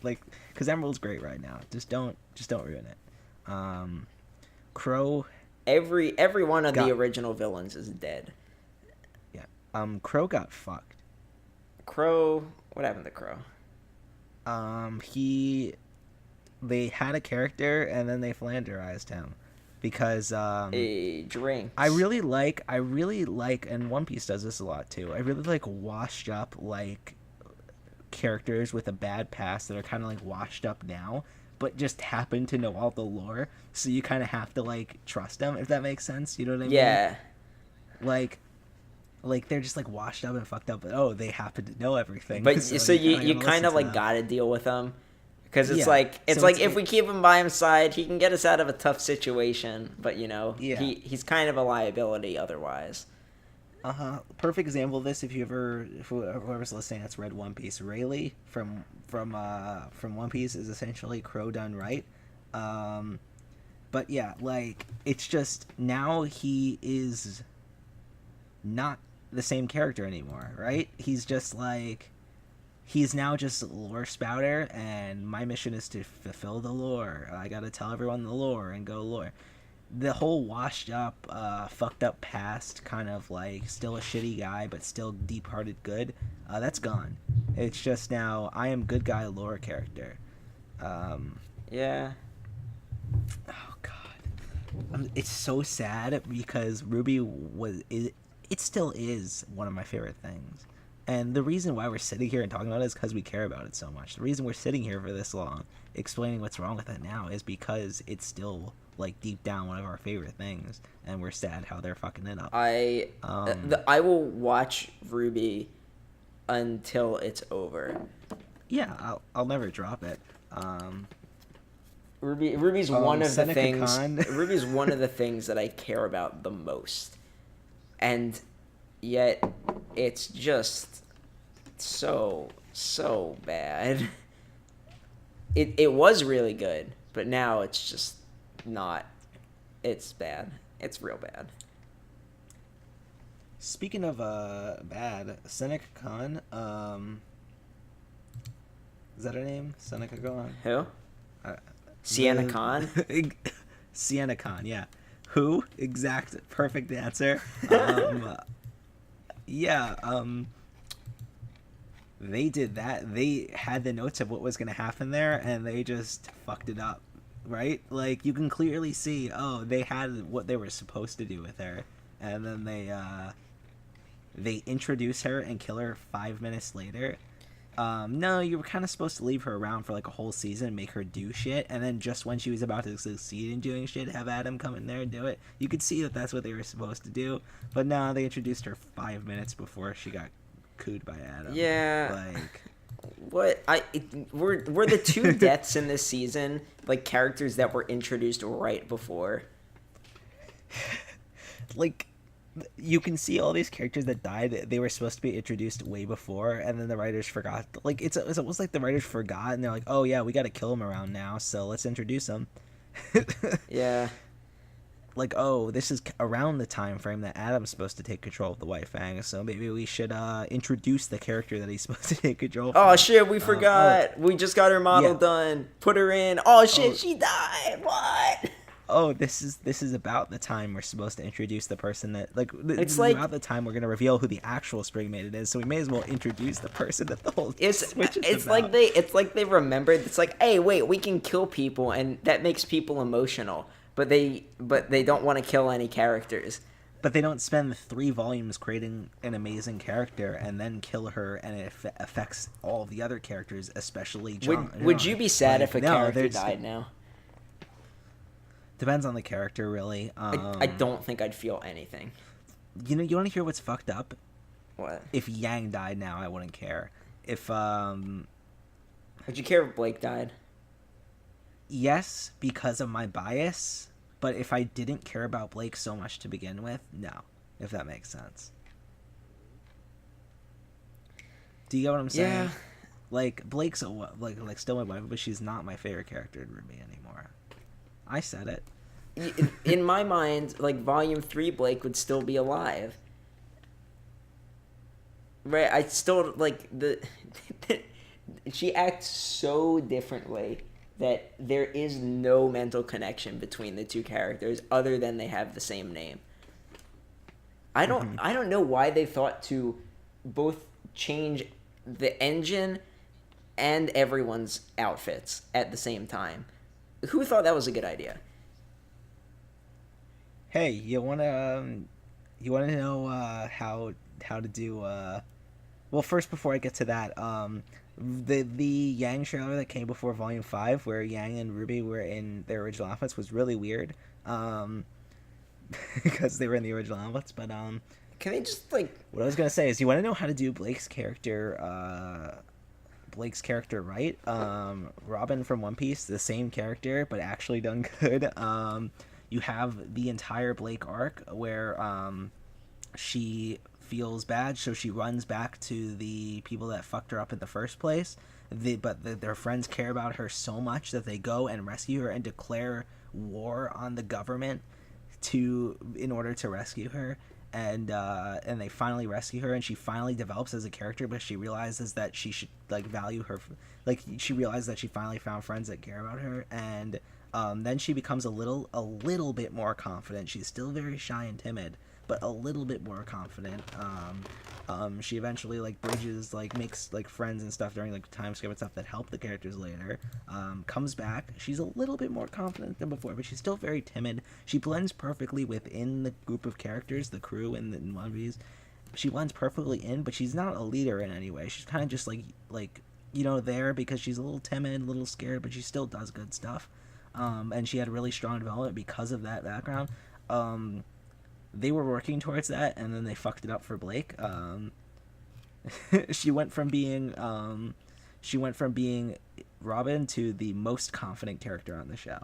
Like, because Emerald's great right now. Just don't ruin it. Crow. Every one of the original villains is dead. Yeah. Crow got fucked. Crow, what happened to Crow? They had a character and then they flanderized him because A drink. I really like, and One Piece does this a lot too. I really like washed up like characters with a bad past that are kind of like washed up now, but just happen to know all the lore. So you kind of have to like trust them, if that makes sense. You know what I mean? Yeah. Like they're just like washed up and fucked up, but oh, they happen to know everything. But so you kind of like gotta deal with him. Because it's like if we keep him by his side, he can get us out of a tough situation. But he's kind of a liability otherwise. Perfect example of this. If whoever's listening that's read One Piece, Rayleigh from One Piece is essentially Crow done right. But yeah, like it's just now he is not the same character anymore, right? He's just like. He's now just lore spouter, and my mission is to fulfill the lore. I gotta tell everyone the lore and go lore. The whole washed up, fucked up past, kind of like still a shitty guy, but still deep-hearted good, that's gone. It's just now, I am good guy lore character. Yeah. Oh, God. It's so sad because RWBY it still is one of my favorite things. And the reason why we're sitting here and talking about it is because we care about it so much. The reason we're sitting here for this long, explaining what's wrong with it now, is because it's still, like, deep down one of our favorite things, and we're sad how they're fucking it up. I will watch RWBY until it's over. Yeah, I'll never drop it. RWBY's one of the things. Khan. RWBY's one of the things that I care about the most, and yet it's just so bad. It was really good, but now it's just not. It's bad. It's real bad. Speaking of bad, Seneca Khan, is that her name? Seneca Khan? Who? Sienna Khan? Sienna Khan, yeah. Who? Exact, perfect answer. Yeah, they did that. They had the notes of what was going to happen there, and they just fucked it up, right? Like, you can clearly see, oh, they had what they were supposed to do with her, and then they introduce her and kill her 5 minutes later. No, you were kind of supposed to leave her around for like a whole season, make her do shit, and then just when she was about to succeed in doing shit, have Adam come in there and do it. You could see that that's what they were supposed to do, but no, they introduced her 5 minutes before she got cooed by Adam. Yeah. Like, were the two deaths in this season like characters that were introduced right before? like you can see all these characters that died. They were supposed to be introduced way before, and then the writers forgot. Like it's almost like the writers forgot, and they're like, "Oh yeah, we got to kill him around now, so let's introduce him." Yeah. Like, oh, this is around the time frame that Adam's supposed to take control of the White Fang, so maybe we should introduce the character that he's supposed to take control of. Oh shit, we forgot. We just got her model done. Put her in. Oh shit, she died. What? Oh, this is about the time we're supposed to introduce the person that It's like about the time we're gonna reveal who the actual Spring Maiden is. So we may as well introduce the person that the whole it's like they remembered. It's like, hey, wait, we can kill people, and that makes people emotional. But they don't want to kill any characters. But they don't spend 3 volumes creating an amazing character and then kill her, and it affects all the other characters, especially John. Would you be sad if a character died now? Depends on the character, really. I don't think I'd feel anything. You want to hear what's fucked up? What? If Yang died now, I wouldn't care. If Would you care if Blake died? Yes, because of my bias. But if I didn't care about Blake so much to begin with, no. If that makes sense. Do you get what I'm saying? Yeah. Like, Blake's still my wife, but she's not my favorite character in RWBY anymore. I said it. In my mind, like, Volume 3 Blake would still be alive. Right? I still, like, she acts so differently that there is no mental connection between the two characters other than they have the same name. I don't know why they thought to both change the engine and everyone's outfits at the same time. Who thought that was a good idea? Hey, you wanna know how to do well, first before I get to that, the Yang trailer that came before Volume 5, where Yang and RWBY were in their original outfits, was really weird. Because they were in the original outfits, but can they just like? What I was gonna say is, you want to know how to do Blake's character right? Robin from One Piece, the same character, but actually done good. You have the entire Blake arc where she feels bad, so she runs back to the people that fucked her up in the first place. Their friends care about her so much that they go and rescue her and declare war on the government in order to rescue her. And they finally rescue her, and she finally develops as a character, but she realizes that she should value her, she realizes that she finally found friends that care about her, and then she becomes a little bit more confident. She's still very shy and timid, but a little bit more confident. She eventually bridges, makes friends and stuff during time skip and stuff that help the characters later. Comes back. She's a little bit more confident than before, but she's still very timid. She blends perfectly within the group of characters, the crew in One Piece. She blends perfectly in, but she's not a leader in any way. She's kind of just there because she's a little timid, a little scared, but she still does good stuff. And she had really strong development because of that background. They were working towards that, and then they fucked it up for Blake. She went from being Robin to the most confident character on the show.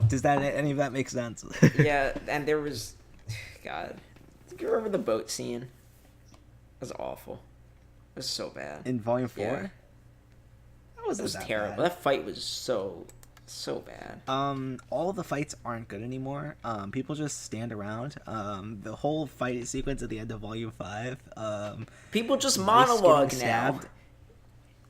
Does any of that make sense? Yeah, and there was, God, do you remember the boat scene? It was awful. It was so bad. In Volume 4? Yeah. It was terrible. Bad. That fight was so bad. All the fights aren't good anymore. People just stand around. The whole fight sequence at the end of Volume 5. People just monologue now.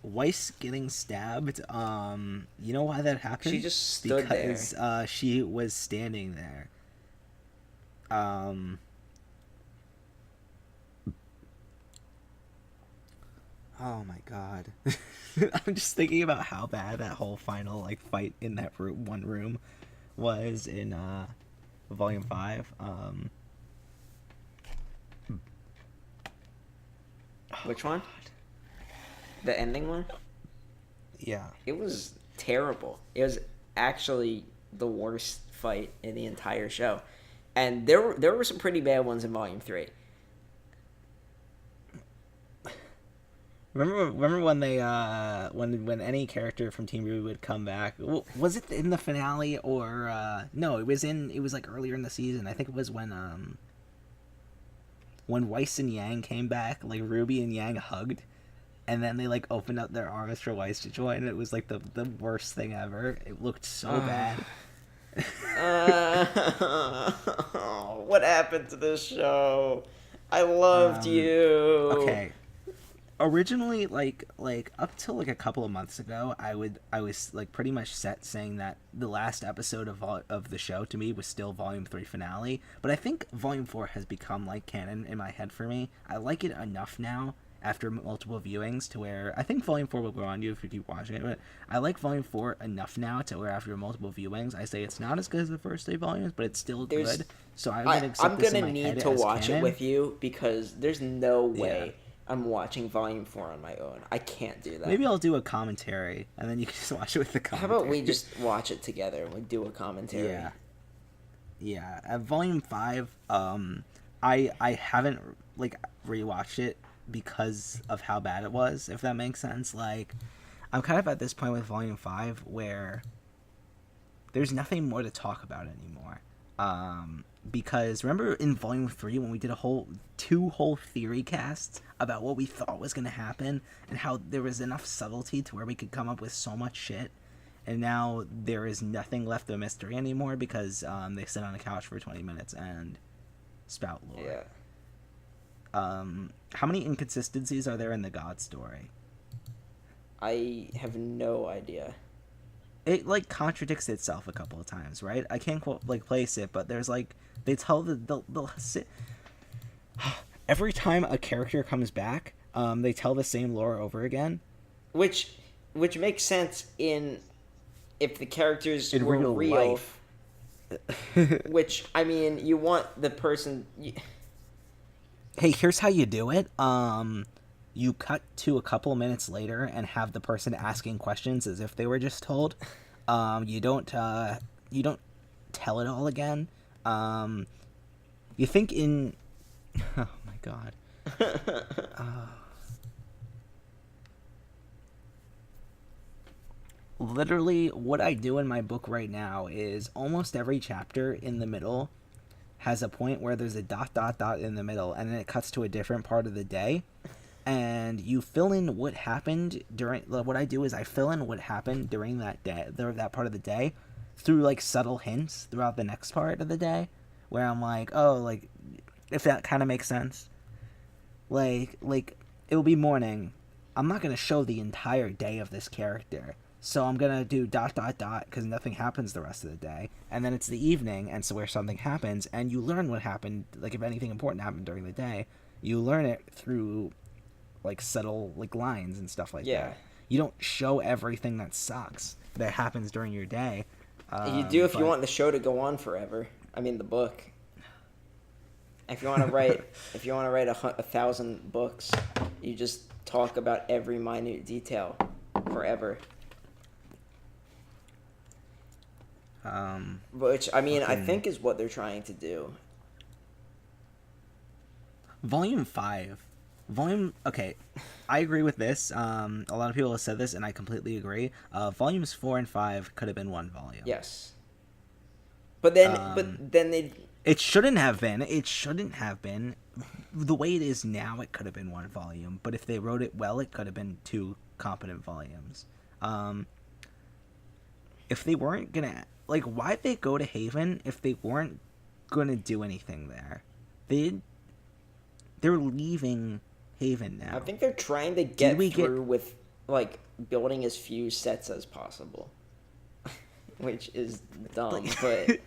Weiss getting stabbed. You know why that happened? She just stood there. Because she was standing there. Um, oh my god. I'm just thinking about how bad that whole final like fight in that one room was in volume 5. Which one? The ending one? Yeah. It was terrible. It was actually the worst fight in the entire show. And there were some pretty bad ones in volume 3. Remember when they when any character from Team RWBY would come back? Was it in the finale or no? It was like earlier in the season. I think it was when Weiss and Yang came back. Like Ruby and Yang hugged, and then they like opened up their arms for Weiss to join. And it was like the worst thing ever. It looked so bad. What happened to this show? I loved you. Okay. Originally, like up till like a couple of months ago, I was like pretty much set saying that the last episode of the show to me was still Volume 3 finale. But I think Volume 4 has become like canon in my head for me. I like it enough now after multiple viewings to where I think Volume 4 will grow on you if you keep watching it. But I like Volume 4 enough now to where after multiple viewings, I say it's not as good as the first 3 volumes, but it's still good. So I'm gonna need to watch it with you because there's no way. Yeah. I'm watching Volume 4 on my own. I can't do that. Maybe I'll do a commentary, and then you can just watch it with the commentary. How about we just watch it together? We do a commentary. Yeah. Yeah. At Volume 5, I haven't, like, rewatched it because of how bad it was, if that makes sense. Like, I'm kind of at this point with Volume 5 where there's nothing more to talk about anymore. Because remember in Volume 3 when we did two whole theory casts about what we thought was going to happen and how there was enough subtlety to where we could come up with so much shit, and now there is nothing left of mystery anymore because they sit on a couch for 20 minutes and spout lore. Yeah. How many inconsistencies are there in the God story? I have no idea. It like contradicts itself a couple of times, right? I can't like place it, but there's like they tell they'll sit every time a character comes back, they tell the same lore over again, which makes sense if the characters were real life. Which I mean, you want the person. Hey, here's how you do it. You cut to a couple minutes later and have the person asking questions as if they were just told. You don't tell it all again. You think in... Oh, my God. Literally, what I do in my book right now is almost every chapter in the middle has a point where there's a ... in the middle, and then it cuts to a different part of the day. And you fill in what happened during... What I do is I fill in what happened during that day, that part of the day, through, like, subtle hints throughout the next part of the day, where I'm like, oh, like, if that kind of makes sense. Like, it'll be morning. I'm not going to show the entire day of this character. So I'm going to do ... because nothing happens the rest of the day. And then it's the evening, and so where something happens, and you learn what happened, like, if anything important happened during the day, you learn it through... like subtle like lines and stuff like that. You don't show everything that sucks that happens during your day. You do if you want the show to go on forever. I mean the book. If you want to write 1,000 books, you just talk about every minute detail forever. Which I mean I think is what they're trying to do. Volume 5. Okay, I agree with this. A lot of people have said this, and I completely agree. Volumes 4 and 5 could have been one volume. Yes. But then they... It shouldn't have been. It shouldn't have been. The way it is now, it could have been one volume. But if they wrote it well, it could have been 2 competent volumes. If they weren't gonna... Like, why'd they go to Haven if they weren't gonna do anything there? They're leaving... Haven now. I think they're trying to get through with like building as few sets as possible, which is dumb. But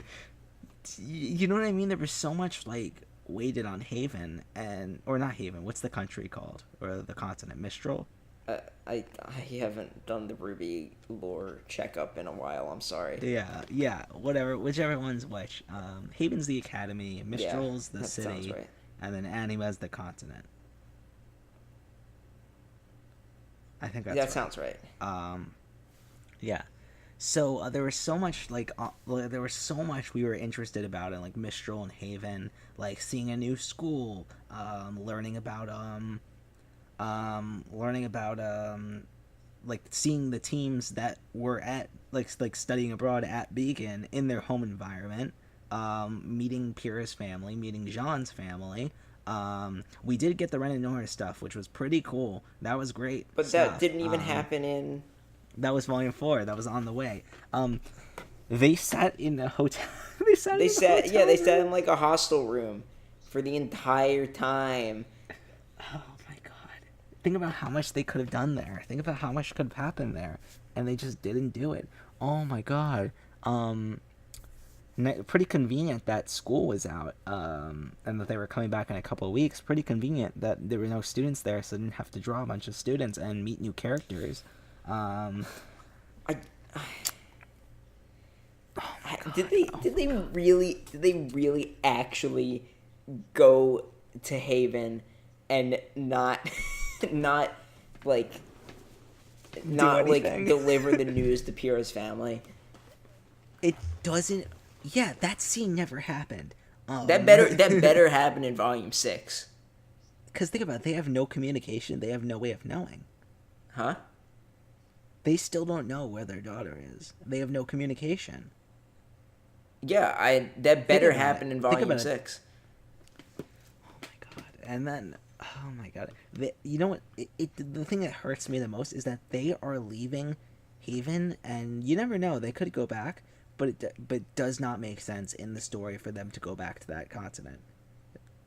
You know what I mean? There was so much like weighted on Haven or not Haven. What's the country called or the continent? Mistral. I haven't done the RWBY lore checkup in a while. I'm sorry. Yeah, whatever, whichever one's which. Haven's the academy, Mistral's the that city, sounds right. and then Anima's the continent. I think that's That right. sounds right. Yeah. So there was so much there was so much we were interested about in like Mistral and Haven, like seeing a new school, learning about like seeing the teams that were at like studying abroad at Beacon in their home environment, meeting Pyrrha's family, meeting Jean's family. We did get the Ren and Nora stuff, which was pretty cool. That was great. But stuff. that didn't even happen in. That was volume 4. That was on the way. They sat in a hotel. they sat in like a hostel room for the entire time. Oh my god. Think about how much they could have done there. Think about how much could have happened there. And they just didn't do it. Oh my god. Pretty convenient that school was out. And that they were coming back in a couple of weeks. Pretty convenient that there were no students there, so they didn't have to draw a bunch of students and meet new characters. Did they really actually go to Haven and not deliver the news to Pyrrha's family? It doesn't. Yeah, that scene never happened. That better happen in volume 6. Because think about it, they have no communication. They have no way of knowing. Huh? They still don't know where their daughter is. They have no communication. Yeah, that better happen in volume 6. Oh my god! And then, oh my god! You know what? The thing that hurts me the most is that they are leaving Haven, and you never know. They could go back, but it does not make sense in the story for them to go back to that continent.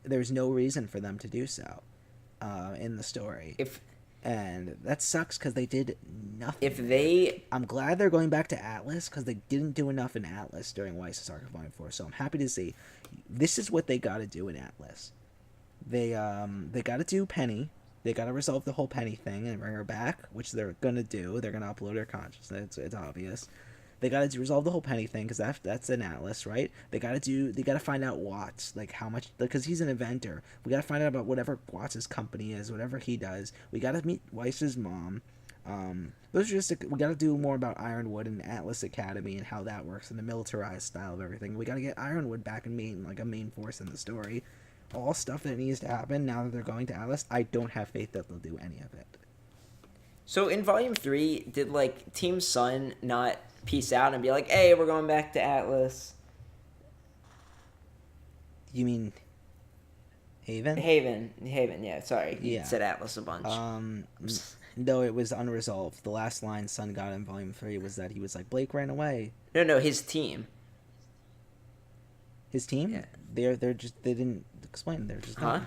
There's no reason for them to do so, in the story. And that sucks because they did nothing. I'm glad they're going back to Atlas because they didn't do enough in Atlas during Weiss's Arc of Volume 4. So I'm happy to see this is what they got to do in Atlas. They got to do Penny. They got to resolve the whole Penny thing and bring her back, which they're gonna do. They're gonna upload her consciousness. It's obvious. They got to resolve the whole Penny thing because that's an Atlas, right? They got to find out Watts, like how much, because he's an inventor. We got to find out about whatever Watts' company is, whatever he does. We got to meet Weiss's mom. Those are just we got to do more about Ironwood and Atlas Academy and how that works and the militarized style of everything. We got to get Ironwood back in a main force in the story. All stuff that needs to happen now that they're going to Atlas. I don't have faith that they'll do any of it. So in volume 3, did like Team Sun not peace out and be like, hey, we're going back to Atlas? You mean Haven? Haven, yeah, sorry. You Yeah. said Atlas a bunch. No, it was unresolved. The last line Sun got in volume 3 was that he was like, Blake ran away. No, his team. His team? Yeah. They didn't explain. They're just Huh? gone.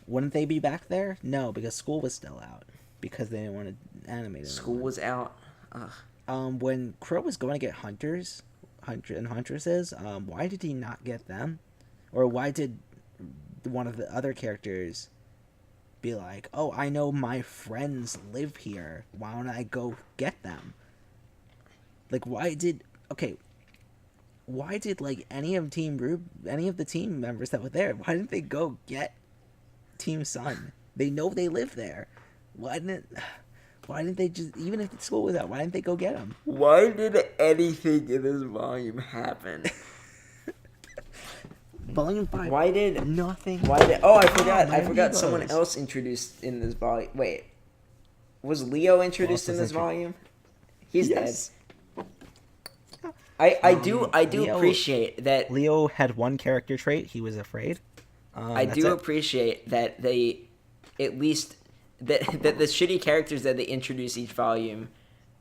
Wouldn't they be back there? No, because school was still out. Because they didn't want to animate it. School was out. Ugh. When Crow was going to get hunters and huntresses, why did he not get them? Or why did one of the other characters be like, oh, I know my friends live here. Why don't I go get them? Like, why did like any of the team members that were there, why didn't they go get Team Sun? They know they live there. Why didn't they just, even if the school was out, why didn't they go get them? Why did anything in this volume happen? Volume 5. Why did nothing? I forgot someone else introduced in this volume. Wait, was Leo introduced in this volume? He's dead. I do Leo, appreciate that Leo had one character trait. He was afraid. I do appreciate that they at least that the shitty characters that they introduce each volume,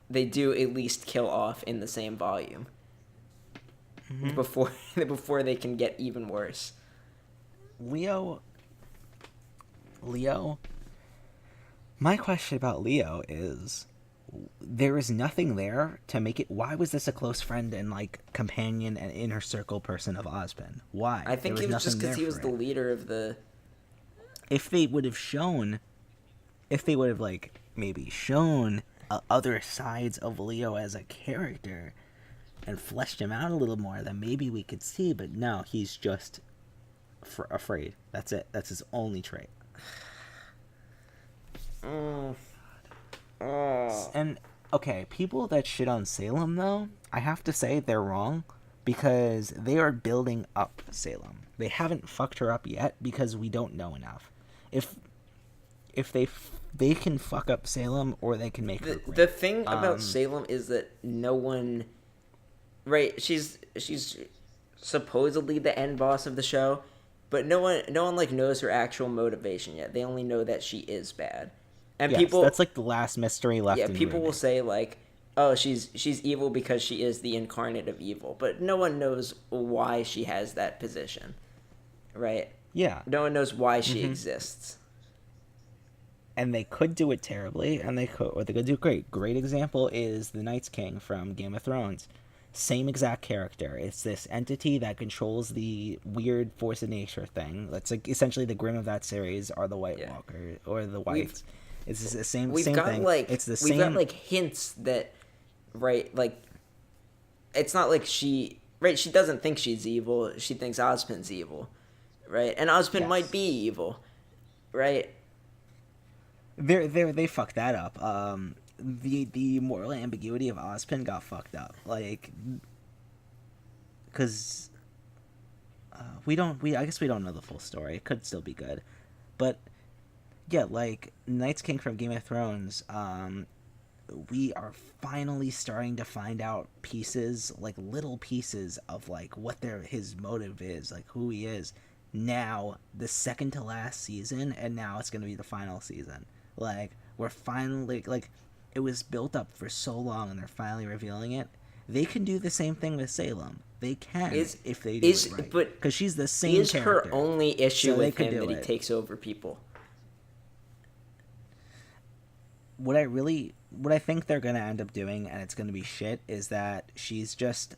they do at least kill off in the same volume. Mm-hmm. Before they can get even worse. Leo. My question about Leo is, there is nothing there to make it. Why was this a close friend and like companion and inner circle person of Ozpin? Why? I think it was just because he was the leader of the. If they would have shown, if they would have like maybe shown other sides of Leo as a character and fleshed him out a little more, then maybe we could see. But no, he's just afraid. That's it. That's his only trait. And okay, people that shit on Salem though, I have to say they're wrong, because they are building up Salem. They haven't fucked her up yet because we don't know enough. If they can fuck up Salem, or they can make her great. The thing about Salem is that no one, right? She's supposedly the end boss of the show, but no one like knows her actual motivation yet. They only know that she is bad, and yes, people. That's like the last mystery left. Yeah, in people RWBY. will say like, "Oh, she's evil because she is the incarnate of evil," but no one knows why she has that position, right? Yeah, no one knows why she exists. And they could do it terribly, and they could do it great. Great example is the Night's King from Game of Thrones. Same exact character. It's this entity that controls the weird force of nature thing. That's like essentially the Grimm of that series are the White Walker or the Whites. It's the same thing. Like, it's the we've same. got like hints that, right? Like, it's not like she doesn't think she's evil. She thinks Ozpin's evil, right? And Ozpin might be evil, right? They fucked that up. The moral ambiguity of Ozpin got fucked up. Like, because I guess we don't know the full story. It could still be good, but yeah, like Night's King from Game of Thrones. We are finally starting to find out pieces, like little pieces of like what his motive is, like who he is. Now, the second to last season, and now it's gonna be the final season. Like, we're finally, like, it was built up for so long, and they're finally revealing it. They can do the same thing with Salem. They can, if they do it right. But because she's the same character. Is her only issue so with him that he takes over people? What I think they're going to end up doing, and it's going to be shit, is that she's just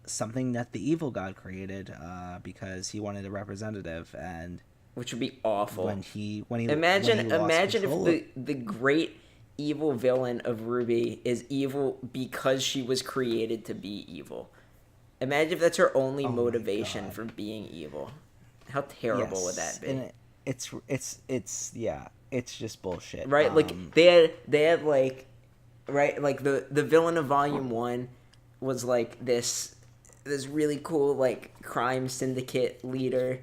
something that the evil god created because he wanted a representative, and... Which would be awful. Imagine if the great evil villain of RWBY is evil because she was created to be evil. Imagine if that's her only motivation for being evil. How terrible would that be? And it's just bullshit. Right? Like they had like, right? Like the villain of Volume 1 was like this really cool like crime syndicate leader.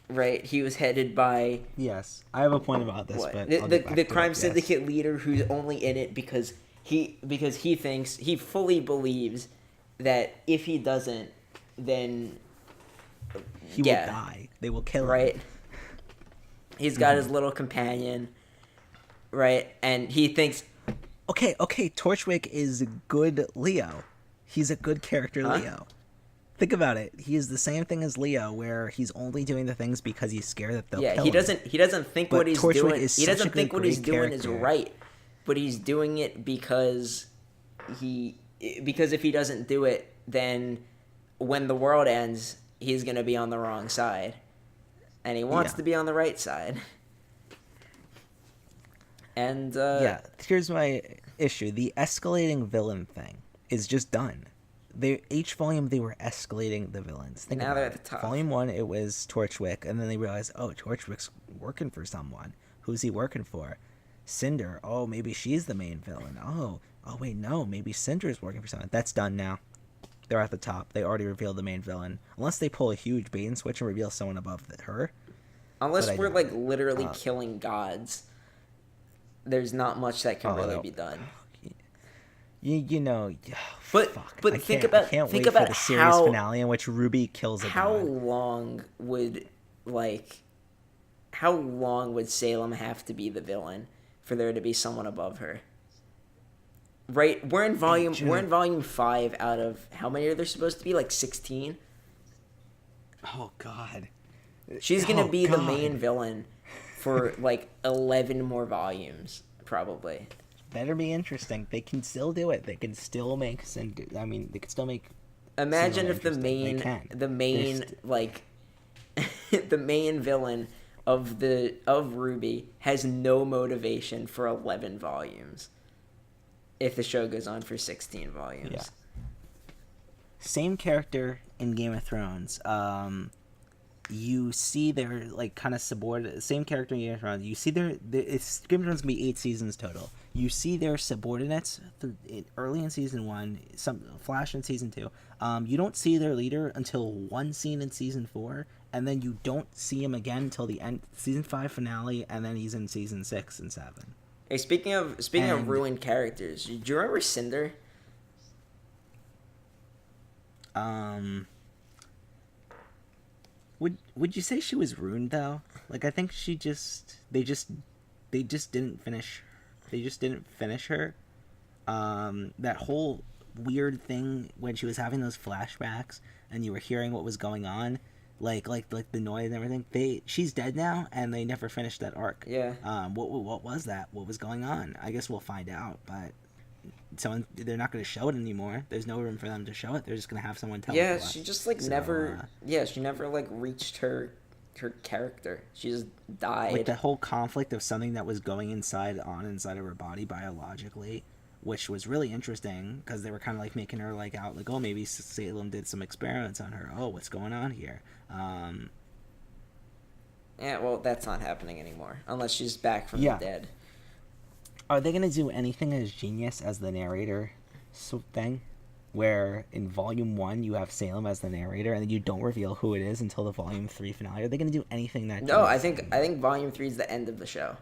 Right, he was headed by... Yes, I have a point about this, but the crime syndicate leader who's only in it because he thinks, he fully believes that if he doesn't, then... He will die. They will kill him. Right? He's got his little companion, right? And he thinks... Okay, Torchwick is good Leo. He's a good character Leo. Think about it. He is the same thing as Leo, where he's only doing the things because he's scared that they'll kill him. He doesn't think what he's doing. He doesn't think what he's doing is right, but he's doing it because if he doesn't do it, then when the world ends, he's gonna be on the wrong side, and he wants to be on the right side. And here's my issue: the escalating villain thing is just done. Each volume they were escalating the villains. Now they're at the top. Volume 1 it was Torchwick, and then they realized, oh, Torchwick's working for someone. Who's he working for? Cinder. Oh, maybe she's the main villain. Oh wait, no, maybe Cinder's working for someone. That's done now. They're at the top. They already revealed the main villain. Unless they pull a huge bait and switch and reveal someone above her. Unless we're like literally killing gods, there's not much that can really be done. You know, but think about for the series finale in which RWBY kills a god. How long would Salem have to be the villain for there to be someone above her? Right, we're in volume 5 out of how many are there supposed to be? Like 16. Oh God, she's gonna be the main villain for like 11 more volumes, probably. better be interesting. They can still do it. They can still make. I mean, they can still make. Imagine if the main villain of RWBY has no motivation for 11 volumes. If the show goes on for 16 volumes. Yeah. Same character in Game of Thrones. You see their like kind of subordinate. Same character in Game of Thrones. You see it's Game of Thrones gonna be 8 seasons total. You see their subordinates early in season 1, some flash in season 2. You don't see their leader until one scene in season 4, and then you don't see him again until the end season 5 finale, and then he's in season 6 and 7. Hey, speaking of ruined characters, do you remember Cinder? Would you say she was ruined though? Like I think they just didn't finish. They just didn't finish her. That whole weird thing when she was having those flashbacks and you were hearing what was going on, like the noise and everything. She's dead now, and they never finished that arc. Yeah. What was that? What was going on? I guess we'll find out, but. They're not going to show it anymore. There's no room for them to show it. They're just going to have someone tell it to us. She just never. She never reached her character. She just died. Like the whole conflict of something that was going inside of her body biologically, which was really interesting because they were kind of making her out oh, maybe Salem did some experiments on her. Oh, what's going on here? Yeah, well, that's not happening anymore unless she's back from the dead. Are they going to do anything as genius as the narrator thing? Where in Volume 1 you have Salem as the narrator and then you don't reveal who it is until the Volume 3 finale? Are they going to do anything that No, I think Volume 3 is the end of the show.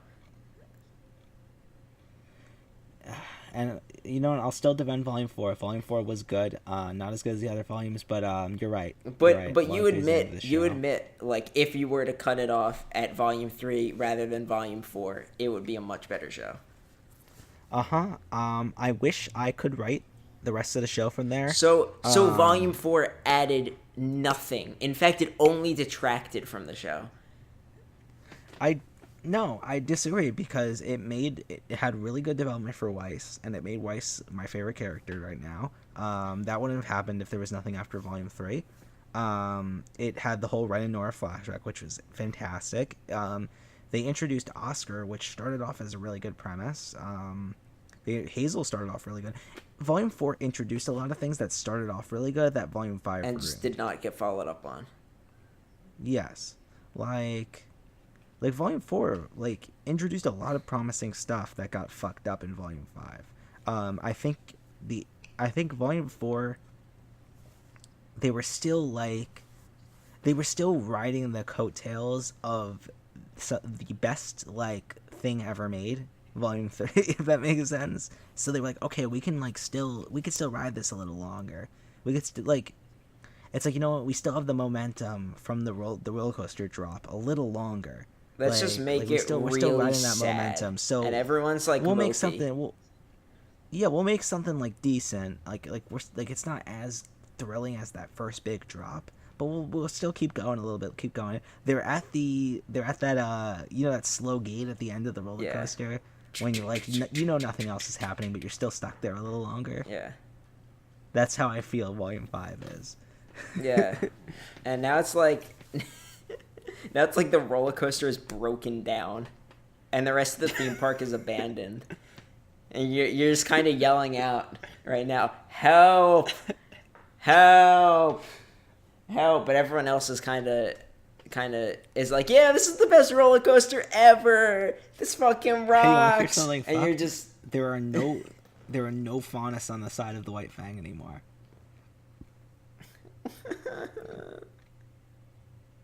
And you know what? I'll still defend Volume 4. Volume 4 was good. Not as good as the other volumes, but you're right. But you admit if you were to cut it off at Volume 3 rather than Volume 4, it would be a much better show. I wish I could write the rest of the show from there. So Volume 4 added nothing. In fact, it only detracted from the show. I disagree because it had really good development for Weiss, and it made Weiss my favorite character right now. That wouldn't have happened if there was nothing after Volume 3. It had the whole Ren and Nora flashback, which was fantastic. They introduced Oscar, which started off as a really good premise. Hazel started off really good. Volume 4 introduced a lot of things that started off really good that Volume 5 and just did not get followed up on. Yes. Like Volume 4, introduced a lot of promising stuff that got fucked up in Volume 5. I think Volume 4, they were still riding the coattails of the best thing ever made, Volume 3, if that makes sense. So they were okay, we can still ride this a little longer. We could it's you know what, we still have the momentum from the roller coaster drop a little longer. Let's just make we're still riding that sad. Momentum. So and everyone's we'll mopey. Make something. We'll make something decent. We're it's not as thrilling as that first big drop. But we'll still keep going a little bit. Keep going. They're at that that slow gate at the end of the roller coaster when you're nothing else is happening, but you're still stuck there a little longer. Yeah. That's how I feel Volume 5 is. Yeah. And now it's the roller coaster is broken down, and the rest of the theme park is abandoned, and you're just kind of yelling out right now, help, help. Help, but everyone else is kind of is yeah, this is the best roller coaster ever. This fucking rocks. And you're just there are no faunus on the side of the White Fang anymore.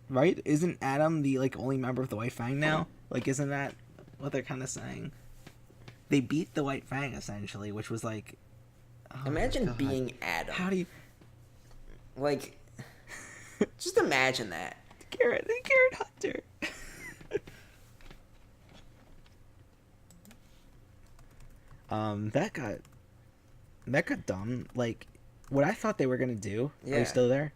Right? Isn't Adam the only member of the White Fang now? Isn't that what they're kind of saying? They beat the White Fang essentially, which was imagine being Adam. How do you just imagine that. Carrot Hunter. That got dumb. What I thought they were gonna do. Yeah. Are you still there?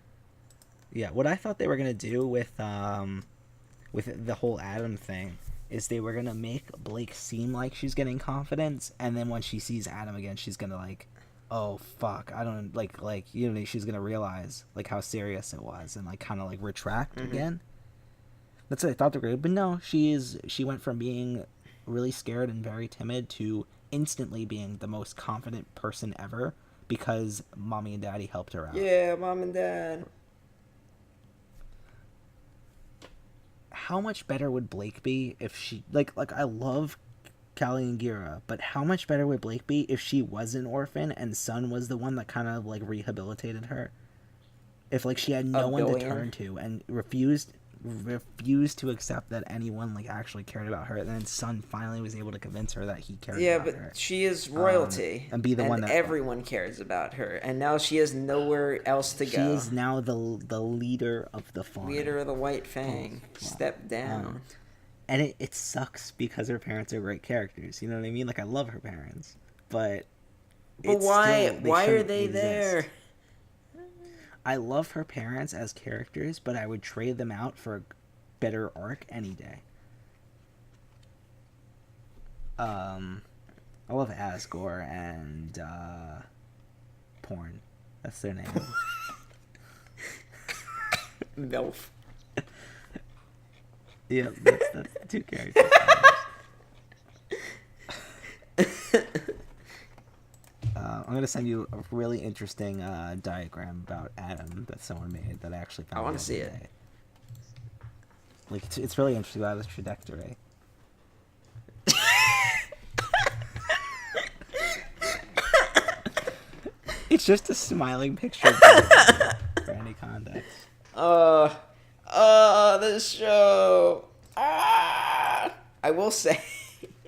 Yeah. What I thought they were gonna do with the whole Adam thing is they were gonna make Blake seem like she's getting confidence, and then when she sees Adam again, she's gonna like, oh fuck, I don't like you know, she's gonna realize like how serious it was and like kind of like retract again. That's what I thought they were gonna do, but no, she went from being really scared and very timid to instantly being the most confident person ever because mommy and daddy helped her out. Yeah, mom and dad. How much better would Blake be if she like I love Callie and Gira, but how much better would Blake be if she was an orphan and Sun was the one that kind of like rehabilitated her? If like she had no one to turn to and refused to accept that anyone like actually cared about her, and then Sun finally was able to convince her that he cared about her. Yeah, but she is royalty, and be the one that everyone cares about her, and now she has nowhere else to go. She is now the leader of the farm. Leader of the White Fang. Step down. And it sucks because her parents are great characters. You know what I mean? Like I love her parents, but why are they exist. there? I love her parents as characters, but I would trade them out for a better arc any day. I love Asgore and Porn. That's their name. MILF. Yeah, that's two characters. I'm going to send you a really interesting diagram about Adam that someone made that I actually found. I want to see it. Like, it's really interesting about his trajectory. It's just a smiling picture for any context. This show. I will say,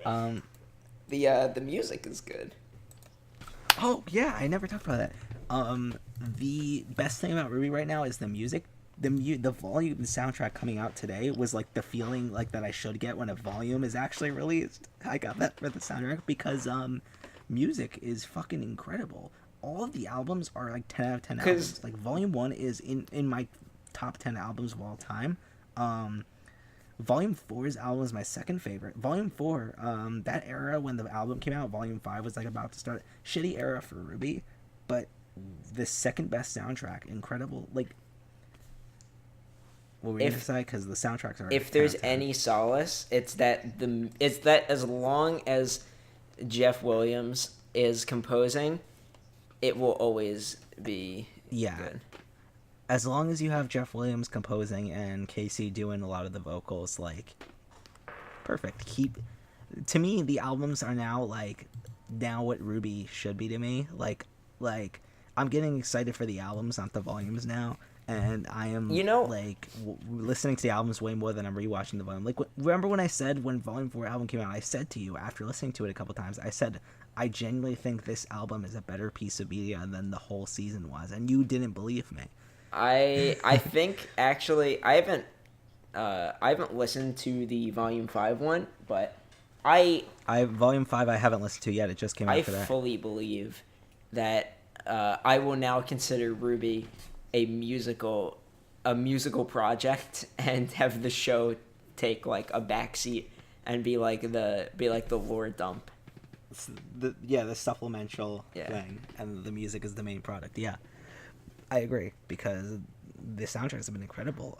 the music is good. Oh yeah, I never talked about that. The best thing about RWBY right now is the music. The volume, the soundtrack coming out today was like the feeling like that I should get when a volume is actually released. I got that for the soundtrack because music is fucking incredible. All of the albums are like 10 out of 10 albums. Like Volume 1 is in my top 10 albums of all time. Volume 4's album is my second favorite. Volume 4, that era when the album came out, Volume 5 was like about to start. Shitty era for RWBY, but the second best soundtrack. Incredible. Like, what were you gonna say? Because the soundtracks are. If there's any solace, it's that as long as Jeff Williams is composing, it will always be good. As long as you have Jeff Williams composing and Casey doing a lot of the vocals, like, perfect. To me, the albums are now what RWBY should be to me. Like, I'm getting excited for the albums, not the volumes now. And I am, listening to the albums way more than I'm rewatching the volume. Like, remember when I said, when Volume 4 album came out, I said to you, after listening to it a couple times, I said, I genuinely think this album is a better piece of media than the whole season was. And you didn't believe me. I think actually I haven't listened to the Volume 5 one, but Volume 5 I haven't listened to yet. It just came out today. I fully believe that I will now consider RWBY a musical project and have the show take like a backseat and be like the lore dump. The supplemental thing, and the music is the main product. Yeah. I agree, because the soundtracks have been incredible.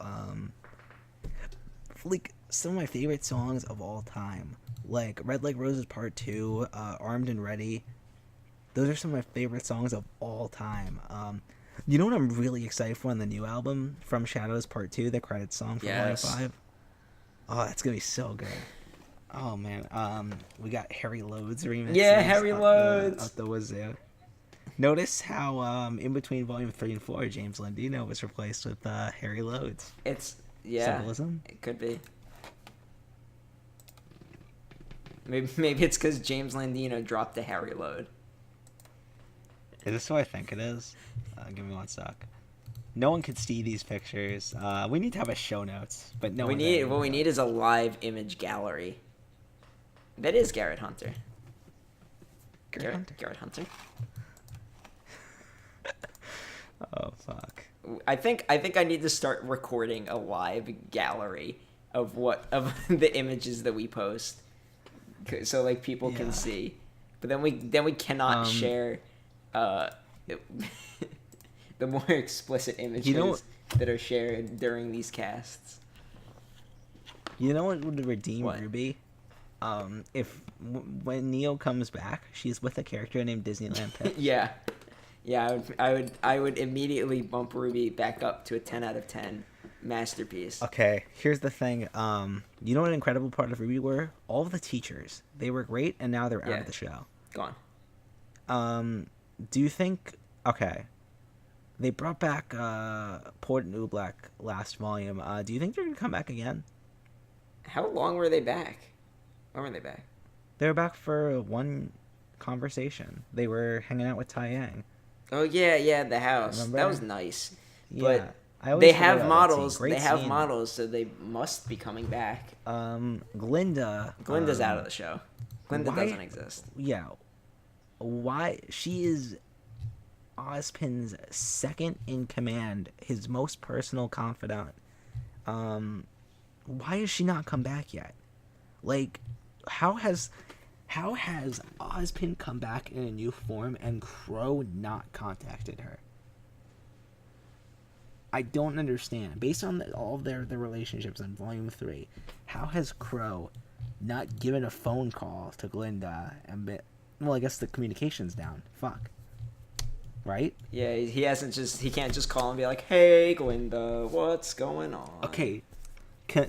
Like, some of my favorite songs of all time, like Red Like Roses Part 2, Armed and Ready, those are some of my favorite songs of all time. You know what I'm really excited for on the new album, From Shadows Part 2, the credits song for Volume 5? Oh, that's going to be so good. Oh, man. We got Harry Loads remix. Yeah, Harry Loads. Up the wazoo. Notice how in between Volume 3 and 4, James Landino was replaced with Harry Loads. It's, symbolism? It could be. Maybe it's because James Landino dropped the Harry Load. Is this who I think it is? Give me one sec. No one can see these pictures. We need to have a show notes, but no. What we need is a live image gallery. That is Garrett Hunter. Garrett Hunter. Oh fuck. I think I need to start recording a live gallery of the images that we post, so like people can see. But then we cannot share the more explicit images that are shared during these casts. You know what would redeem What? RWBY? When Neo comes back, she's with a character named Disneyland Pip. Yeah. I would immediately bump RWBY back up to a 10 out of 10 masterpiece. Okay, here's the thing. You know what an incredible part of RWBY were? All of the teachers. They were great, and now they're out of the show. Gone. Do you think? Okay, they brought back Port and Oobleck last volume. Do you think they're gonna come back again? How long were they back? When were they back? They were back for one conversation. They were hanging out with Tai Yang. Oh yeah, the house. Remember? That was nice. Yeah, But they have forget models. Great They have scene. models, so they must be coming back. Glinda. Glinda's out of the show. Glinda doesn't exist. Yeah. Why? She is Ozpin's second in command, his most personal confidant. Why has she not come back yet? Like, how has Ozpin come back in a new form and Crow not contacted her? I don't understand. Based on all of their relationships in Volume 3, how has Crow not given a phone call to Glinda and been... Well, I guess the communication's down. Fuck. Right? Yeah, he can't just call and be like, "Hey, Glinda, what's going on?" Okay.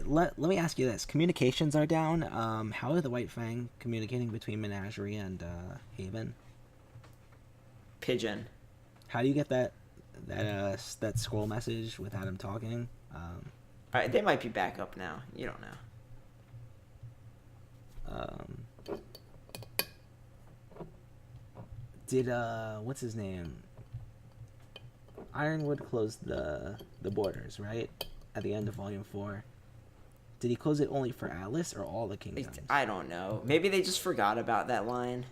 Let me ask you this. Communications are down. How are the White Fang communicating between Menagerie and Haven? Pigeon. How do you get that scroll message without him talking? They might be back up now. You don't know. Did what's his name? Ironwood closed the borders, right? At the end of Volume 4. Did he close it only for Atlas or all the kingdoms? I don't know. Maybe they just forgot about that line.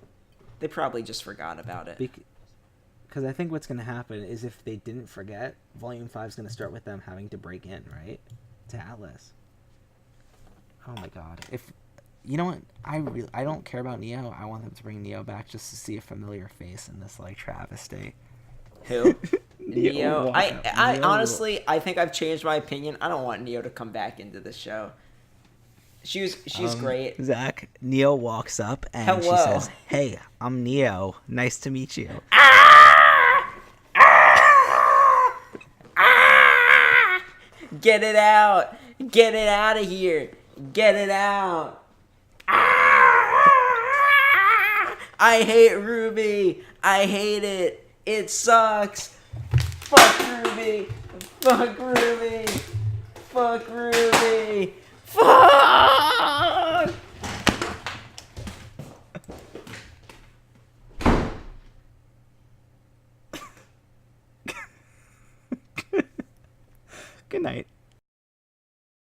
They probably just forgot about it. Because I think what's going to happen is if they didn't forget, Volume 5 is going to start with them having to break in, right? To Atlas. Oh my god. If you know what, I don't care about Neo. I want them to bring Neo back just to see a familiar face in this like travesty. Who? Neo. I honestly, I think I've changed my opinion. I don't want Neo to come back into the show. She's great. Zach, Neo walks up and Hello. she says, "Hey, I'm Neo. Nice to meet you." Get it out. Get it out of here. Get it out. I hate RWBY. I hate it. It sucks. Fuck RWBY. Fuck RWBY. Fuck RWBY. Fuck.